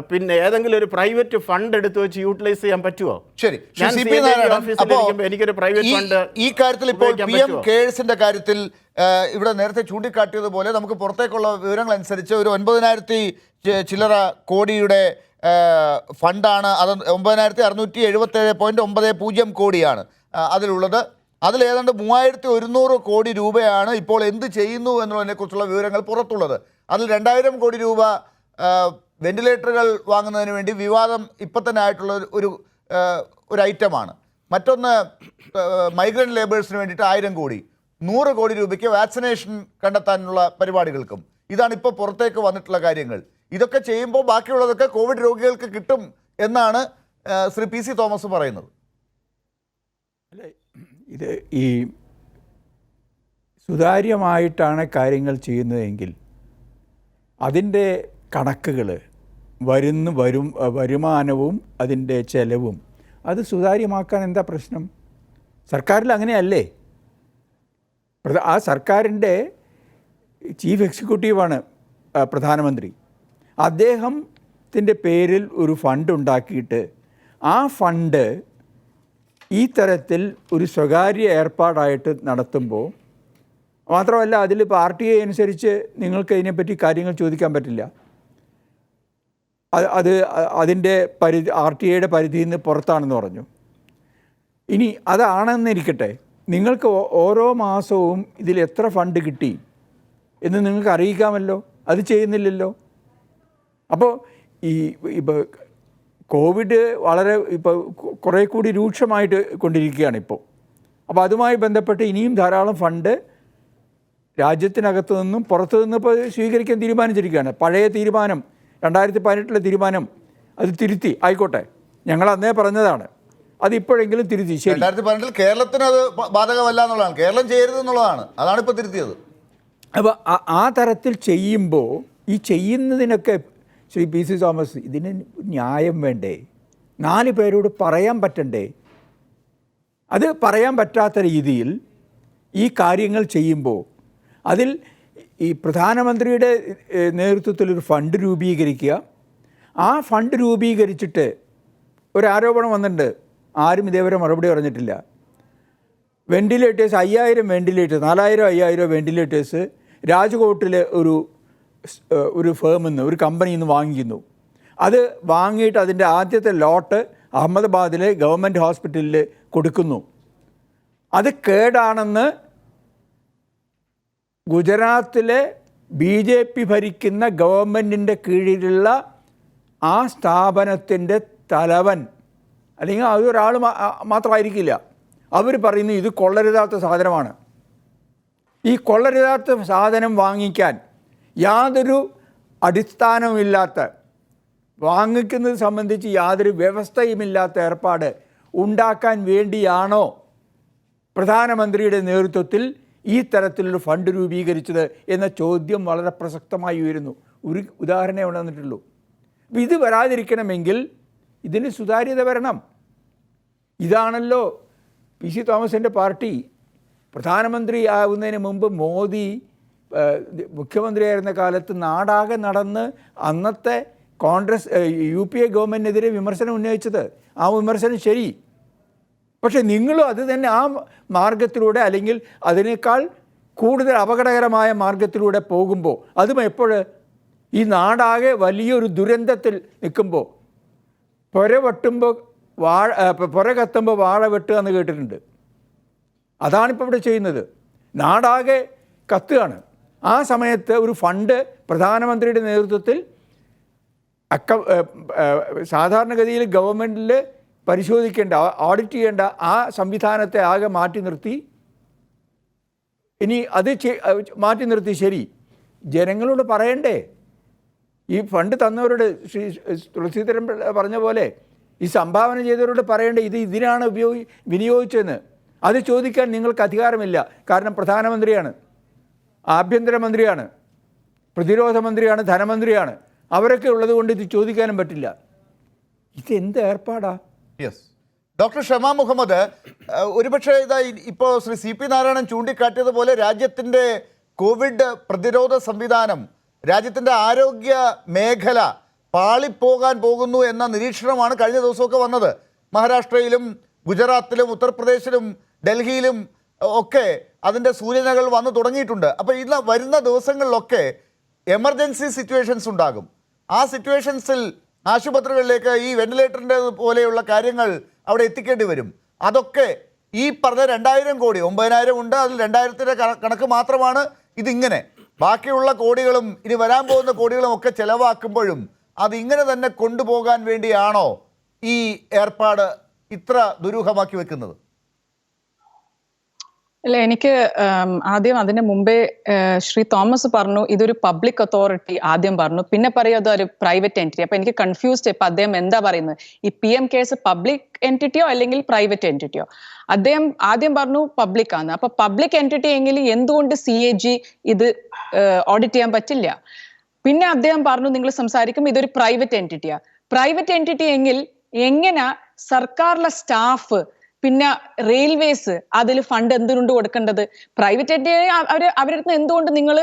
പിന്നെ ഏതെങ്കിലും ഒരു പ്രൈവറ്റ് ഫണ്ട് എടുത്ത് വെച്ച് യൂട്ടിലൈസ് ചെയ്യാൻ പറ്റുമോ? ശരി, എനിക്കൊരു പ്രൈവറ്റ് ഫണ്ട് ഈ കാര്യത്തിൽ ഇപ്പോൾ PM കെയേഴ്സിന്റെ കാര്യത്തിൽ ഇവിടെ നേരത്തെ ചൂണ്ടിക്കാട്ടിയതുപോലെ നമുക്ക് പുറത്തേക്കുള്ള വിവരങ്ങൾ അനുസരിച്ച് ഒരു 9,000 ചില്ലറ കോടിയുടെ ഫണ്ടാണ് അത്. 9,677.90 കോടിയാണ് അതിലുള്ളത്. അതിൽ ഏതാണ്ട് 3,100 കോടി രൂപയാണ് ഇപ്പോൾ എന്ത് ചെയ്യുന്നു എന്നുള്ളതിനെക്കുറിച്ചുള്ള വിവരങ്ങൾ പുറത്തുള്ളത്. അതിൽ 2,000 കോടി രൂപ വെന്റിലേറ്ററുകൾ വാങ്ങുന്നതിന് വേണ്ടി വിവാദം ഇപ്പം തന്നെ ആയിട്ടുള്ള ഒരു ഐറ്റമാണ്. മറ്റൊന്ന് മൈഗ്രൻ്റ് ലേബേഴ്സിന് വേണ്ടിയിട്ട് 1,000 കോടി, 100 കോടി രൂപയ്ക്ക് വാക്സിനേഷൻ കണ്ടെത്താനുള്ള പരിപാടികൾക്കും. ഇതാണ് ഇപ്പോൾ പുറത്തേക്ക് വന്നിട്ടുള്ള കാര്യങ്ങൾ. ഇതൊക്കെ ചെയ്യുമ്പോൾ ബാക്കിയുള്ളതൊക്കെ കോവിഡ് രോഗികൾക്ക് കിട്ടും എന്നാണ് ശ്രീ PC തോമസ് പറയുന്നത്. അല്ലേ, ഇത് ഈ സുതാര്യമായിട്ടാണ് കാര്യങ്ങൾ ചെയ്യുന്നതെങ്കിൽ അതിൻ്റെ കണക്കുകൾ വരുമാനവും അതിൻ്റെ ചെലവും അത് സുതാര്യമാക്കാൻ എന്താ പ്രശ്നം? സർക്കാരിൽ അങ്ങനെയല്ലേ? ആ സർക്കാരിൻ്റെ ചീഫ് എക്സിക്യൂട്ടീവാണ് പ്രധാനമന്ത്രി. അദ്ദേഹത്തിൻ്റെ പേരിൽ ഒരു ഫണ്ട് ഉണ്ടാക്കിയിട്ട് ആ ഫണ്ട് ഈ തരത്തിൽ ഒരു സ്വകാര്യ ഏർപ്പാടായിട്ട് നടത്തുമ്പോൾ മാത്രമല്ല, അതിൽ പാർട്ടിയെ അനുസരിച്ച് നിങ്ങൾക്ക് ഇതിനെപ്പറ്റി കാര്യങ്ങൾ ചോദിക്കാൻ പറ്റില്ല. അതിൻ്റെ RTA പരിധിയിൽ നിന്ന് പുറത്താണെന്ന് പറഞ്ഞു. ഇനി അതാണെന്നിരിക്കട്ടെ, നിങ്ങൾക്ക് ഓരോ മാസവും ഇതിൽ എത്ര ഫണ്ട് കിട്ടി എന്ന് നിങ്ങൾക്ക് അറിയിക്കാമല്ലോ. അത് ചെയ്യുന്നില്ലല്ലോ. അപ്പോൾ ഇപ്പോൾ കോവിഡ് വളരെ കുറേ കൂടി രൂക്ഷമായിട്ട് കൊണ്ടിരിക്കുകയാണ് ഇപ്പോൾ. അപ്പോൾ അതുമായി ബന്ധപ്പെട്ട് ഇനിയും ധാരാളം ഫണ്ട് രാജ്യത്തിനകത്തു നിന്നും പുറത്തു നിന്നും ഇപ്പോൾ സ്വീകരിക്കാൻ തീരുമാനിച്ചിരിക്കുകയാണ്. പഴയ തീരുമാനം 2018 തീരുമാനം അത് തിരുത്തി, ആയിക്കോട്ടെ, ഞങ്ങൾ അന്നേ പറഞ്ഞതാണ്, അതിപ്പോഴെങ്കിലും തിരുത്തി. ശരി, 2018 കേരളത്തിന് അത് ബാധകമല്ല എന്നുള്ളതാണ്, കേരളം ചെയ്യരുത് എന്നുള്ളതാണ്, അതാണ് ഇപ്പോൾ തിരുത്തിയത്. അപ്പോൾ ആ തരത്തിൽ ചെയ്യുമ്പോൾ ഈ ചെയ്യുന്നതിനൊക്കെ ശ്രീ പി സി തോമസ്, ഇതിന് ന്യായം വേണ്ടേ? 4 പേരോട് പറയാൻ പറ്റണ്ടേ? അത് പറയാൻ പറ്റാത്ത രീതിയിൽ ഈ കാര്യങ്ങൾ ചെയ്യുമ്പോൾ അതിൽ ഈ പ്രധാനമന്ത്രിയുടെ നേതൃത്വത്തിലൊരു ഫണ്ട് രൂപീകരിക്കുക, ആ ഫണ്ട് രൂപീകരിച്ചിട്ട് ഒരാരോപണം വന്നിട്ടുണ്ട്, ആരും ഇതേവരെ മറുപടി പറഞ്ഞിട്ടില്ല. വെൻറ്റിലേറ്റേഴ്സ് 5000 വെൻറ്റിലേറ്റേഴ്സ്, 4000-5000 വെൻറ്റിലേറ്റേഴ്സ് രാജ്കോട്ടിലെ ഒരു ഫേമിൽ നിന്ന്, ഒരു കമ്പനിയിൽ നിന്ന് വാങ്ങിക്കുന്നു. അത് വാങ്ങിയിട്ട് അതിൻ്റെ ആദ്യത്തെ ലോട്ട് അഹമ്മദാബാദിലെ ഗവൺമെൻറ് ഹോസ്പിറ്റലിൽ കൊടുക്കുന്നു. അത് കേടാണെന്ന് ഗുജറാത്തിലെ BJP ഭരിക്കുന്ന ഗവൺമെൻറ്റിൻ്റെ കീഴിലുള്ള ആ സ്ഥാപനത്തിൻ്റെ തലവൻ, അല്ലെങ്കിൽ അതൊരാൾ മാത്രമായിരിക്കില്ല, അവർ പറയുന്നു ഇത് കൊള്ളരുതാത്ത സാധനമാണ്. ഈ കൊള്ളരുതാത്ത സാധനം വാങ്ങിക്കാൻ യാതൊരു അടിസ്ഥാനവുമില്ലാത്ത, വാങ്ങിക്കുന്നത് സംബന്ധിച്ച് യാതൊരു വ്യവസ്ഥയുമില്ലാത്ത ഏർപ്പാട് ഉണ്ടാക്കാൻ വേണ്ടിയാണോ പ്രധാനമന്ത്രിയുടെ നേതൃത്വത്തിൽ ഈ തരത്തിലൊരു ഫണ്ട് രൂപീകരിച്ചത് എന്ന ചോദ്യം വളരെ പ്രസക്തമായി ഉയരുന്നു. ഒരു ഉദാഹരണമേ വന്നിട്ടുള്ളൂ. അപ്പോൾ ഇത് വരാതിരിക്കണമെങ്കിൽ ഇതിന് സുതാര്യത വരണം. ഇതാണല്ലോ പി സി തോമസിൻ്റെ പാർട്ടി പ്രധാനമന്ത്രി ആകുന്നതിന് മുമ്പ് മോദി മുഖ്യമന്ത്രിയായിരുന്ന കാലത്ത് നാടാകെ നടന്ന് അന്നത്തെ കോൺഗ്രസ് UPA ഗവൺമെൻറ്റിനെതിരെ വിമർശനം ഉന്നയിച്ചത്. ആ വിമർശനം ശരി, പക്ഷേ നിങ്ങളും അത് തന്നെ ആ മാർഗത്തിലൂടെ അല്ലെങ്കിൽ അതിനേക്കാൾ കൂടുതൽ അപകടകരമായ മാർഗത്തിലൂടെ പോകുമ്പോൾ, അതും എപ്പോൾ ഈ നാടാകെ വലിയൊരു ദുരന്തത്തിൽ നിൽക്കുമ്പോൾ, പുര കത്തുമ്പോൾ വാഴ വെട്ടുക എന്ന് കേട്ടിട്ടുണ്ട്. അതാണിപ്പോൾ ഇവിടെ ചെയ്യുന്നത്. നാടാകെ കത്തുകയാണ്. ആ സമയത്ത് ഒരു ഫണ്ട് പ്രധാനമന്ത്രിയുടെ നേതൃത്വത്തിൽ സാധാരണഗതിയിൽ ഗവൺമെൻറ്റിൽ പരിശോധിക്കേണ്ട, ഓഡിറ്റ് ചെയ്യേണ്ട ആ സംവിധാനത്തെ ആകെ മാറ്റി നിർത്തി. ഇനി അത് മാറ്റി നിർത്തി, ശരി, ജനങ്ങളോട് പറയണ്ടേ? ഈ ഫണ്ട് തന്നവരോട് ശ്രീ തുളസീധരൻ പറഞ്ഞ പോലെ ഈ സംഭാവന ചെയ്തവരോട് പറയണ്ടേ ഇത് ഇതിനാണ് വിനിയോഗിച്ചതെന്ന്? അത് ചോദിക്കാൻ നിങ്ങൾക്ക് അധികാരമില്ല. കാരണം പ്രധാനമന്ത്രിയാണ്, ആഭ്യന്തരമന്ത്രിയാണ്, പ്രതിരോധ മന്ത്രിയാണ്, ധനമന്ത്രിയാണ്. അവരൊക്കെ ഉള്ളത് കൊണ്ട് ഇത് ചോദിക്കാനും പറ്റില്ല. ഇതെന്ത് ഏർപ്പാടാ? യെസ്, ഡോക്ടർ ഷമ മുഹമ്മദ്, ഒരുപക്ഷെ ഇതാ ഇപ്പോൾ ശ്രീ CP നാരായണൻ ചൂണ്ടിക്കാട്ടിയതുപോലെ രാജ്യത്തിൻ്റെ കോവിഡ് പ്രതിരോധ സംവിധാനം, രാജ്യത്തിൻ്റെ ആരോഗ്യ മേഖല പാളിപ്പോകാൻ പോകുന്നു എന്ന നിരീക്ഷണമാണ് കഴിഞ്ഞ ദിവസമൊക്കെ വന്നത്. മഹാരാഷ്ട്രയിലും ഗുജറാത്തിലും ഉത്തർപ്രദേശിലും ഡൽഹിയിലും ഒക്കെ അതിൻ്റെ സൂചനകൾ വന്നു തുടങ്ങിയിട്ടുണ്ട്. അപ്പോൾ ഇന്ന് വരുന്ന ദിവസങ്ങളിലൊക്കെ എമർജൻസി സിറ്റുവേഷൻസ് ഉണ്ടാകും. ആ സിറ്റുവേഷൻസിൽ ആശുപത്രികളിലേക്ക് ഈ വെന്റിലേറ്ററിൻ്റെ പോലെയുള്ള കാര്യങ്ങൾ അവിടെ എത്തിക്കേണ്ടി വരും. അതൊക്കെ ഈ പറഞ്ഞ 2000 കോടി, 9000 ഉണ്ട്, അതിൽ 2000-ൻ്റെ കണക്ക് മാത്രമാണ് ഇതിങ്ങനെ. ബാക്കിയുള്ള കോടികളും ഇനി വരാൻ പോകുന്ന കോടികളും ഒക്കെ ചിലവാക്കുമ്പോഴും അതിങ്ങനെ തന്നെ കൊണ്ടുപോകാൻ വേണ്ടിയാണോ ഈ ഏർപ്പാട് ഇത്ര ദുരൂഹമാക്കി വെക്കുന്നത്? അല്ല, എനിക്ക് ആദ്യം അതിന് മുമ്പേ ശ്രീ തോമസ് പറഞ്ഞു ഇതൊരു പബ്ലിക് അതോറിറ്റി ആദ്യം പറഞ്ഞു, പിന്നെ പറയും അതൊരു പ്രൈവറ്റ് എൻറ്റിറ്റി. അപ്പൊ എനിക്ക് കൺഫ്യൂസ്ഡ്. ഇപ്പൊ അദ്ദേഹം എന്താ പറയുന്നത്? ഈ PM കേസ് പബ്ലിക് എൻറ്റിറ്റിയോ അല്ലെങ്കിൽ പ്രൈവറ്റ് എൻറ്റിറ്റിയോ? അദ്ദേഹം ആദ്യം പറഞ്ഞു പബ്ലിക് ആണ്. അപ്പൊ പബ്ലിക് എൻറ്റിറ്റി എങ്കിൽ എന്തുകൊണ്ട് CAG ഇത് ഓഡിറ്റ് ചെയ്യാൻ പറ്റില്ല? പിന്നെ അദ്ദേഹം പറഞ്ഞു, നിങ്ങൾ സംസാരിക്കും ഇതൊരു പ്രൈവറ്റ് എൻറ്റിറ്റിയാ. പ്രൈവറ്റ് എൻറ്റിറ്റി എങ്കിൽ എങ്ങനെ സർക്കാരിലെ സ്റ്റാഫ് പിന്നെ റെയിൽവേസ് അതിൽ ഫണ്ട് എന്തുകൊണ്ട് കൊടുക്കേണ്ടത്? പ്രൈവറ്റ് എൻറ്റിറ്റി അവരുടെ എന്തുകൊണ്ട് നിങ്ങൾ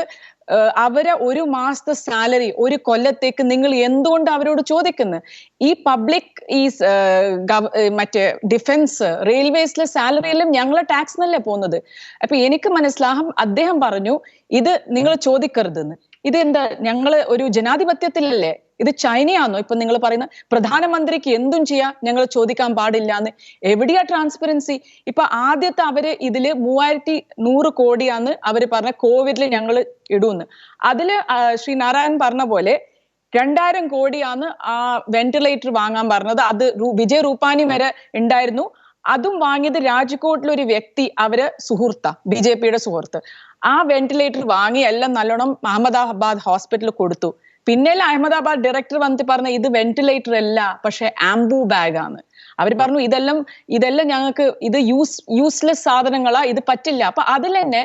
അവരെ 1 മാസത്തെ സാലറി 1 കൊല്ലത്തേക്ക് നിങ്ങൾ എന്തുകൊണ്ട് അവരോട് ചോദിക്കുന്നത്? ഈ പബ്ലിക് ഈ മറ്റേ ഡിഫൻസ് റെയിൽവേസിലെ സാലറിയിലും ഞങ്ങളെ ടാക്സ് എന്നല്ലേ പോകുന്നത്. അപ്പൊ എനിക്ക് മനസ്സിലാകും അദ്ദേഹം പറഞ്ഞു ഇത് നിങ്ങൾ ചോദിക്കരുതെന്ന്. ഇതെന്താ, ഞങ്ങള് ഒരു ജനാധിപത്യത്തിലല്ലേ? ഇത് ചൈനയാണോ? ഇപ്പൊ നിങ്ങൾ പറയുന്ന പ്രധാനമന്ത്രിക്ക് എന്തും ചെയ്യാം, ഞങ്ങൾ ചോദിക്കാൻ പാടില്ല എന്ന്. എവിടെയാ ട്രാൻസ്പെറൻസി? ഇപ്പൊ ആദ്യത്തെ അവര് ഇതില് 3100 കോടിയാന്ന് അവര് പറഞ്ഞ കോവിഡിൽ ഞങ്ങൾ ഇടുന്നു. അതില് ശ്രീ നാരായണൻ പറഞ്ഞ പോലെ 2000 കോടിയാണ് ആ വെന്റിലേറ്റർ വാങ്ങാൻ പറഞ്ഞത്. അത് വിജയ് റൂപാനി വരെ ഉണ്ടായിരുന്നു. അതും വാങ്ങിയത് രാജ്കോട്ടിലെ ഒരു വ്യക്തി, അവര് സുഹൃത്താ, BJPയുടെ സുഹൃത്ത്. ആ വെന്റിലേറ്റർ വാങ്ങി എല്ലാം നല്ലോണം അഹമ്മദാബാദ് ഹോസ്പിറ്റലിൽ കൊടുത്തു. പിന്നീട് അഹമ്മദാബാദ് ഡയറക്ടർ വന്നിട്ട് പറഞ്ഞു ഇത് വെന്റിലേറ്റർ അല്ല, പക്ഷെ ആംബു ബാഗ് ആണ്. അവർ പറഞ്ഞു ഇതെല്ലാം ഞങ്ങൾക്ക് ഇത് യൂസ്ലെസ് സാധനങ്ങളാ, ഇത് പറ്റില്ല. അപ്പൊ അതിൽ തന്നെ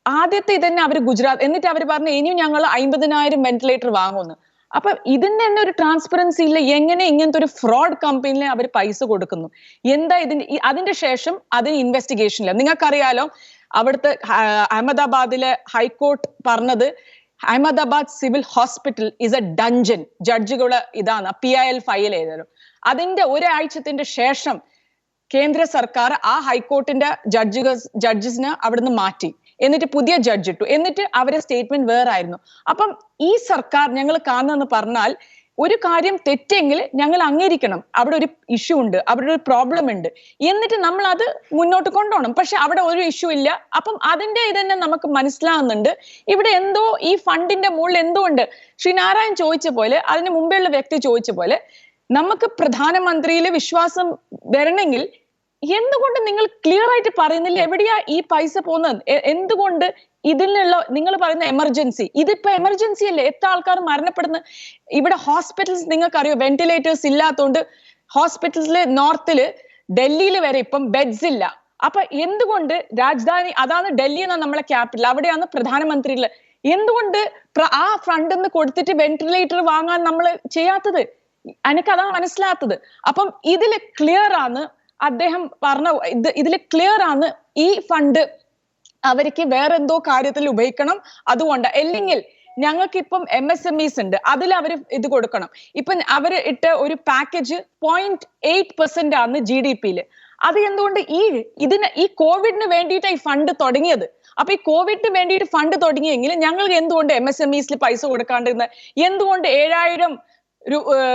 ആദ്യത്തെ ഇതന്നെ അവർ ഗുജറാത്ത്, എന്നിട്ട് അവർ പറഞ്ഞു ഇനിയും ഞങ്ങൾ 50,000 വെന്റിലേറ്റർ വാങ്ങുമെന്ന്. അപ്പൊ ഇതിന് തന്നെ ഒരു ട്രാൻസ്പെറൻസി ഇല്ല. എങ്ങനെ ഇങ്ങനത്തെ ഒരു ഫ്രോഡ് കമ്പനിയിൽ അവർ പൈസ കൊടുക്കുന്നു? എന്താ അതിന്റെ ശേഷം അതിന് ഇൻവെസ്റ്റിഗേഷൻ ഇല്ല. നിങ്ങൾക്കറിയാലോ, അവിടുത്തെ അഹമ്മദാബാദിലെ ഹൈക്കോർട്ട് പറഞ്ഞത് Ahmedabad civil hospital is a dungeon. ജഡ്ജുകള് ഇതാണ് PIL ഫയൽ ചെയ്തത്. അതിന്റെ ഒരാഴ്ചത്തിന്റെ ശേഷം കേന്ദ്ര സർക്കാർ ആ ഹൈക്കോർട്ടിന്റെ ജഡ്ജസിനെ അവിടുന്ന് മാറ്റി, എന്നിട്ട് പുതിയ ജഡ്ജ് ഇട്ടു, എന്നിട്ട് അവരെ സ്റ്റേറ്റ്മെന്റ് വേറെ ആയിരുന്നു. അപ്പം ഈ സർക്കാർ ഞങ്ങൾ കാണുന്നെന്ന് പറഞ്ഞാൽ ഒരു കാര്യം തെറ്റെങ്കിൽ ഞങ്ങൾ അംഗീകരിക്കണം, അവിടെ ഒരു ഇഷ്യൂ ഉണ്ട്, അവിടെ ഒരു പ്രോബ്ലം ഉണ്ട്, എന്നിട്ട് നമ്മൾ അത് മുന്നോട്ട് കൊണ്ടുപോകണം. പക്ഷെ അവിടെ ഒരു ഇഷ്യൂ ഇല്ല. അപ്പം അതിന്റെ ഇതന്നെ നമുക്ക് മനസ്സിലാകുന്നുണ്ട്, ഇവിടെ എന്തോ ഈ ഫണ്ടിന്റെ മുകളിൽ എന്തോ ഉണ്ട്. ശ്രീ നാരായൺ ചോദിച്ച പോലെ, അതിന് മുമ്പേയുള്ള വ്യക്തി ചോദിച്ച പോലെ, നമുക്ക് പ്രധാനമന്ത്രിയിൽ വിശ്വാസം വരണമെങ്കിൽ എന്തുകൊണ്ട് നിങ്ങൾ ക്ലിയർ ആയിട്ട് പറയുന്നില്ല എവിടെയാ ഈ പൈസ പോകുന്നത്? എന്തുകൊണ്ട് ഇതിനുള്ള നിങ്ങൾ പറയുന്ന എമർജൻസി, ഇതിപ്പോ എമർജൻസി അല്ലേ? എത്ര ആൾക്കാർ മരണപ്പെടുന്നു ഇവിടെ. ഹോസ്പിറ്റൽസ് നിങ്ങൾക്കറിയോ, വെന്റിലേറ്റേഴ്സ് ഇല്ലാത്തതുകൊണ്ട് ഹോസ്പിറ്റൽസില് നോർത്തില് ഡൽഹിയിൽ വരെ ഇപ്പം ബെഡ്സ് ഇല്ല. അപ്പൊ എന്തുകൊണ്ട് രാജധാനി, അതാണ് ഡൽഹി എന്നാണ് നമ്മളെ ക്യാപിറ്റൽ, അവിടെയാണ് പ്രധാനമന്ത്രിയില്, എന്തുകൊണ്ട് ആ ഫണ്ടിൽ നിന്ന് കൊടുത്തിട്ട് വെന്റിലേറ്റർ വാങ്ങാൻ നമ്മൾ ചെയ്യാത്തത്? എനിക്കതാണ് മനസ്സിലാത്തത്. അപ്പം ഇതില് ക്ലിയർ ആണ് അദ്ദേഹം പറഞ്ഞ, ഇതില് ക്ലിയർ ആണ് ഈ ഫണ്ട് അവർക്ക് വേറെന്തോ കാര്യത്തിൽ ഉപയോഗിക്കണം. അതുകൊണ്ട് അല്ലെങ്കിൽ ഞങ്ങൾക്ക് ഇപ്പം MSMEs ഉണ്ട്, അതിൽ അവർ ഇത് കൊടുക്കണം. ഇപ്പൊ അവര് ഇട്ട ഒരു പാക്കേജ് 0.8% ആണ് GDP-യില്. അത് എന്തുകൊണ്ട് ഈ കോവിഡിന് വേണ്ടിയിട്ട് ഈ ഫണ്ട് തുടങ്ങിയത്? അപ്പൊ ഈ കോവിഡിന് വേണ്ടിയിട്ട് ഫണ്ട് തുടങ്ങിയെങ്കിൽ ഞങ്ങൾ എന്തുകൊണ്ട് MSMEs-ൽ പൈസ കൊടുക്കാണ്ടിരുന്നത്? എന്തുകൊണ്ട് 7,000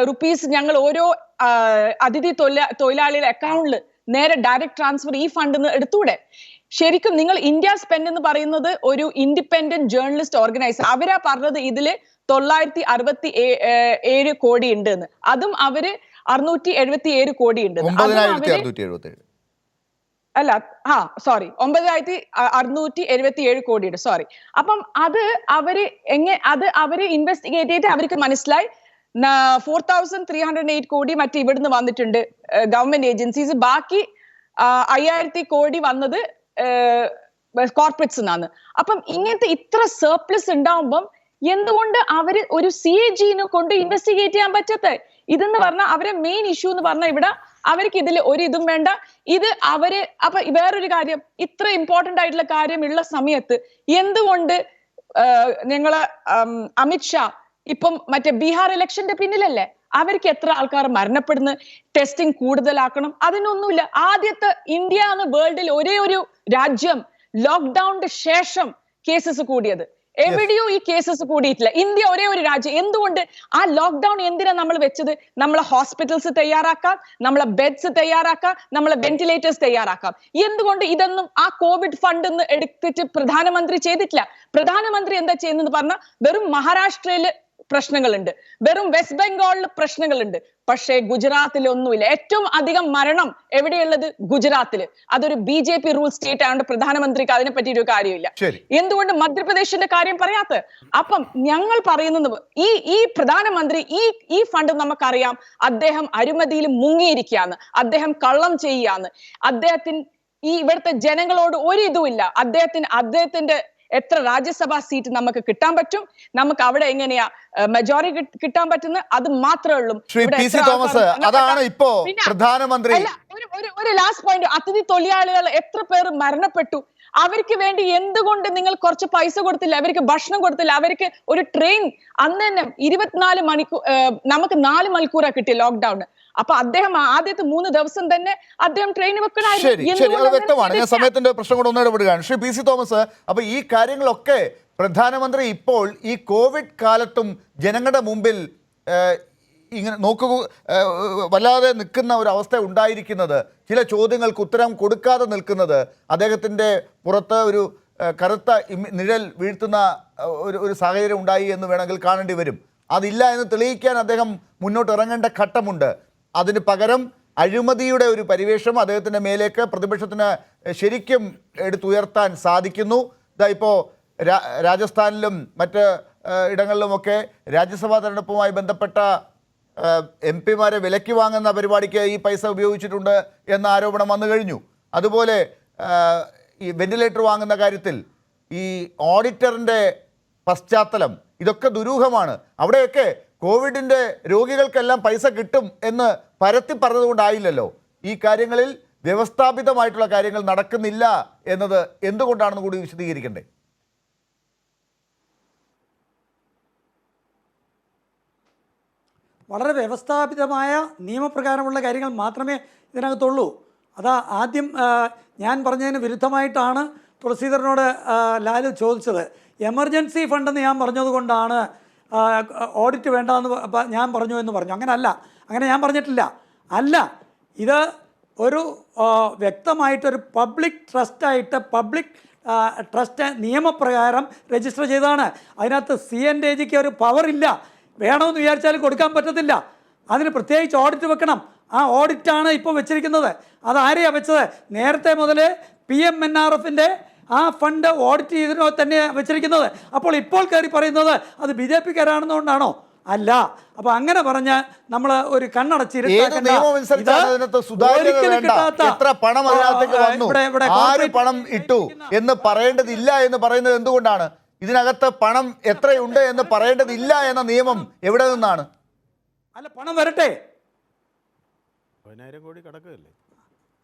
റുപ്പീസ് ഞങ്ങൾ ഓരോ അതിഥി തൊഴിലാളിയുടെ അക്കൗണ്ടിൽ നേരെ ഡയറക്റ്റ് ട്രാൻസ്ഫർ ഈ ഫണ്ടിൽ നിന്ന് എടുത്തൂടെ? ശരിക്കും നിങ്ങൾ ഇന്ത്യ സ്പെൻഡ് എന്ന് പറയുന്നത് ഒരു ഇൻഡിപെൻഡന്റ് ജേർണലിസ്റ്റ് ഓർഗനൈസർ, അവരാ പറഞ്ഞത് ഇതില് 967 കോടി ഉണ്ട് എന്ന്. അതും അവര് 677 കോടി ഉണ്ട്. അല്ല, 9,677 കോടിയുണ്ട്, സോറി. അപ്പം അത് അവര് ഇൻവെസ്റ്റിഗേറ്റ് ചെയ്തിട്ട് അവർക്ക് മനസ്സിലായി 4,308 കോടി മറ്റേ ഇവിടുന്ന് വന്നിട്ടുണ്ട് ഗവൺമെന്റ് ഏജൻസീസ്, ബാക്കി 5,000 കോടി വന്നത് കോർപ്പറേറ്റ്സ് നിന്നാണ്. അപ്പം ഇങ്ങനത്തെ ഇത്ര സർപ്ലസ് ഉണ്ടാവുമ്പം എന്തുകൊണ്ട് അവര് ഒരു CAG-നെ കൊണ്ട് ഇൻവെസ്റ്റിഗേറ്റ് ചെയ്യാൻ പറ്റാത്ത? ഇതെന്ന് പറഞ്ഞാൽ അവരെ മെയിൻ ഇഷ്യൂ എന്ന് പറഞ്ഞാൽ ഇവിടെ അവർക്ക് ഇതിൽ ഒരു ഇതും വേണ്ട. ഇത് അവര് അപ്പൊ വേറൊരു കാര്യം, ഇത്ര ഇമ്പോർട്ടന്റ് ആയിട്ടുള്ള കാര്യം ഉള്ള സമയത്ത് എന്തുകൊണ്ട് ഞങ്ങള് അമിത്ഷാ ഇപ്പം മറ്റേ ബീഹാർ ഇലക്ഷന്റെ പിന്നിലല്ലേ? അവർക്ക് എത്ര ആൾക്കാർ മരണപ്പെടുന്നു, ടെസ്റ്റിംഗ് കൂടുതലാക്കണം, അതിനൊന്നുമില്ല. ആദ്യത്തെ ഇന്ത്യ ആണ് വേൾഡിൽ ഒരേ ഒരു രാജ്യം ലോക്ക്ഡൌണിന് ശേഷം കേസസ് കൂടിയത്. എവിടെയോ ഈ കേസസ് കൂടിയിട്ടില്ല. ഇന്ത്യ ഒരേ ഒരു രാജ്യം. എന്തുകൊണ്ട് ആ ലോക്ക്ഡൌൺ എന്തിനാ നമ്മൾ വെച്ചത്? നമ്മളെ ഹോസ്പിറ്റൽസ് തയ്യാറാക്കാം, നമ്മളെ ബെഡ്സ് തയ്യാറാക്കാം, നമ്മളെ വെന്റിലേറ്റേഴ്സ് തയ്യാറാക്കാം. എന്തുകൊണ്ട് ഇതൊന്നും ആ കോവിഡ് ഫണ്ട് എടുത്തിട്ട് പ്രധാനമന്ത്രി ചെയ്തിട്ടില്ല? പ്രധാനമന്ത്രി എന്താ ചെയ്യുന്നത് പറഞ്ഞാൽ, വെറും മഹാരാഷ്ട്രയില് പ്രശ്നങ്ങളുണ്ട്, വെറും വെസ്റ്റ് ബംഗാളിൽ പ്രശ്നങ്ങളുണ്ട്, പക്ഷേ ഗുജറാത്തിൽ ഒന്നുമില്ല. ഏറ്റവും അധികം മരണം എവിടെയുള്ളത്? ഗുജറാത്തില്. അതൊരു BJP റൂൾ സ്റ്റേറ്റ് ആയതുകൊണ്ട് പ്രധാനമന്ത്രിക്ക് അതിനെ പറ്റി ഒരു കാര്യമില്ല. എന്തുകൊണ്ട് മധ്യപ്രദേശിന്റെ കാര്യം പറയാത്ത? അപ്പം ഞങ്ങൾ പറയുന്നത് ഈ പ്രധാനമന്ത്രി ഈ ഫണ്ട് നമുക്കറിയാം, അദ്ദേഹം അഴിമതിയിൽ മുങ്ങിയിരിക്കുകയാണ്, അദ്ദേഹം കള്ളം ചെയ്യുകയാണ്, അദ്ദേഹത്തിന് ഇവിടുത്തെ ജനങ്ങളോട് ഒരു ഇതുമില്ല. അദ്ദേഹത്തിന്റെ എത്ര രാജ്യസഭാ സീറ്റ് നമുക്ക് കിട്ടാൻ പറ്റും, നമുക്ക് അവിടെ എങ്ങനെയാ മെജോറിറ്റി കിട്ടാൻ പറ്റുന്നത്, അത് മാത്രമേ ഉള്ളൂ. അതാണ് ഇപ്പോ പ്രധാനമന്ത്രി. ഒരു ലാസ്റ്റ് പോയിന്റ്, അതിഥി തൊഴിലാളികൾ എത്ര പേര് മരണപ്പെട്ടു? അവർക്ക് വേണ്ടി എന്തുകൊണ്ട് നിങ്ങൾ കുറച്ച് പൈസ കൊടുത്തില്ല? അവർക്ക് ഭക്ഷണം കൊടുത്തില്ല? അവർക്ക് ഒരു ട്രെയിൻ അന്ന് തന്നെ 24 മണിക്കൂർ, നമുക്ക് 4 മണിക്കൂറാ കിട്ടിയ ലോക്ക്ഡൌൺ. അപ്പൊ അദ്ദേഹം ആദ്യത്തെ 3 ദിവസം തന്നെ അദ്ദേഹം ട്രെയിൻ വെക്കണമായിരുന്നു. വ്യക്തമാണ്. ഞാൻ സമയത്തിന്റെ പ്രശ്നം കൊണ്ട് ഒന്ന് ഇടപെടുകയാണ്. ശ്രീ PC തോമസ്, അപ്പൊ ഈ കാര്യങ്ങളൊക്കെ പ്രധാനമന്ത്രി ഇപ്പോൾ ഈ കോവിഡ് കാലത്തും ജനങ്ങളുടെ മുമ്പിൽ ഇങ്ങനെ വല്ലാതെ നിൽക്കുന്ന ഒരു അവസ്ഥ ഉണ്ടായിരിക്കുന്നത്, ചില ചോദ്യങ്ങൾക്ക് ഉത്തരം കൊടുക്കാതെ നിൽക്കുന്നത്, അദ്ദേഹത്തിൻ്റെ പുറത്ത് ഒരു കറുത്ത നിഴൽ വീഴ്ത്തുന്ന ഒരു സാഹചര്യം ഉണ്ടായി എന്ന് വേണമെങ്കിൽ കാണേണ്ടി വരും. അതില്ല എന്ന് തെളിയിക്കാൻ അദ്ദേഹം മുന്നോട്ട് ഇറങ്ങേണ്ട ഘട്ടമുണ്ട്. അതിന് പകരം അഴിമതിയുടെ ഒരു പരിവേഷം അദ്ദേഹത്തിൻ്റെ മേലേക്ക് പ്രതിപക്ഷത്തിന് ശരിക്കും എടുത്തുയർത്താൻ സാധിക്കുന്നു. ഇതാ ഇപ്പോൾ രാജസ്ഥാനിലും മറ്റ് ഇടങ്ങളിലുമൊക്കെ രാജ്യസഭാ തെരഞ്ഞെടുപ്പുമായി ബന്ധപ്പെട്ട MP-മാരെ വിലയ്ക്ക് വാങ്ങുന്ന പരിപാടിക്ക് ഈ പൈസ ഉപയോഗിച്ചിട്ടുണ്ട് എന്ന ആരോപണം വന്നു കഴിഞ്ഞു. അതുപോലെ ഈ വെന്റിലേറ്റർ വാങ്ങുന്ന കാര്യത്തിൽ ഈ ഓഡിറ്ററിൻ്റെ പശ്ചാത്തലം ഇതൊക്കെ ദുരൂഹമാണ്. അവിടെയൊക്കെ കോവിഡിൻ്റെ രോഗികൾക്കെല്ലാം പൈസ കിട്ടും എന്ന് പരത്തി പറഞ്ഞതുകൊണ്ടായില്ലല്ലോ. ഈ കാര്യങ്ങളിൽ വ്യവസ്ഥാപിതമായിട്ടുള്ള കാര്യങ്ങൾ നടക്കുന്നില്ല എന്നത് എന്തുകൊണ്ടാണെന്ന് കൂടി വിശദീകരിക്കണ്ടേ? വളരെ വ്യവസ്ഥാപിതമായ നിയമപ്രകാരമുള്ള കാര്യങ്ങൾ മാത്രമേ ഇതിനകത്തുള്ളൂ. അതാ ആദ്യം ഞാൻ പറഞ്ഞതിന് വിരുദ്ധമായിട്ടാണ് തുളസീധരനോട് ലാലു ചോദിച്ചത്. എമർജൻസി ഫണ്ടെന്ന് ഞാൻ പറഞ്ഞതുകൊണ്ടാണ് ഓഡിറ്റ് വേണ്ടെന്ന് ഞാൻ പറഞ്ഞു എന്ന് പറഞ്ഞു. അങ്ങനെ ഞാൻ പറഞ്ഞിട്ടില്ല. ഇത് ഒരു വ്യക്തമായിട്ടൊരു പബ്ലിക് ട്രസ്റ്റായിട്ട് പബ്ലിക് ട്രസ്റ്റ് നിയമപ്രകാരം രജിസ്റ്റർ ചെയ്തതാണ്. അതിനകത്ത് CNAGക്ക് ഒരു പവറില്ല. വേണമെന്ന് വിചാരിച്ചാൽ കൊടുക്കാൻ പറ്റത്തില്ല. അതിന് പ്രത്യേകിച്ച് ഓഡിറ്റ് വെക്കണം. ആ ഓഡിറ്റാണ് ഇപ്പോൾ വെച്ചിരിക്കുന്നത്. അത് ആരെയാണ് വെച്ചത്? നേരത്തെ മുതൽ PMNRFൻ്റെ ആ ഫണ്ട് ഓഡിറ്റ് ചെയ്തിട്ടോ തന്നെയാണ് വെച്ചിരിക്കുന്നത്. അപ്പോൾ ഇപ്പോൾ കയറി പറയുന്നത് അത് BJPക്കാരാണെന്നുകൊണ്ടാണോ? അല്ല. അപ്പോൾ അങ്ങനെ പറഞ്ഞ് നമ്മൾ ഒരു കണ്ണടച്ചിരുത്താൻ പണം ഇട്ടു എന്ന് പറയേണ്ടതില്ല എന്ന് പറയുന്നത് എന്തുകൊണ്ടാണ്? ഇതിനകത്ത് പണം എത്രയുണ്ട് എന്ന് പറയേണ്ടതില്ല എന്ന നിയമം എവിടെ നിന്നാണ്? അല്ല, പണം വരട്ടെ. 10,000 കോടി കടക്കുകയല്ലേ?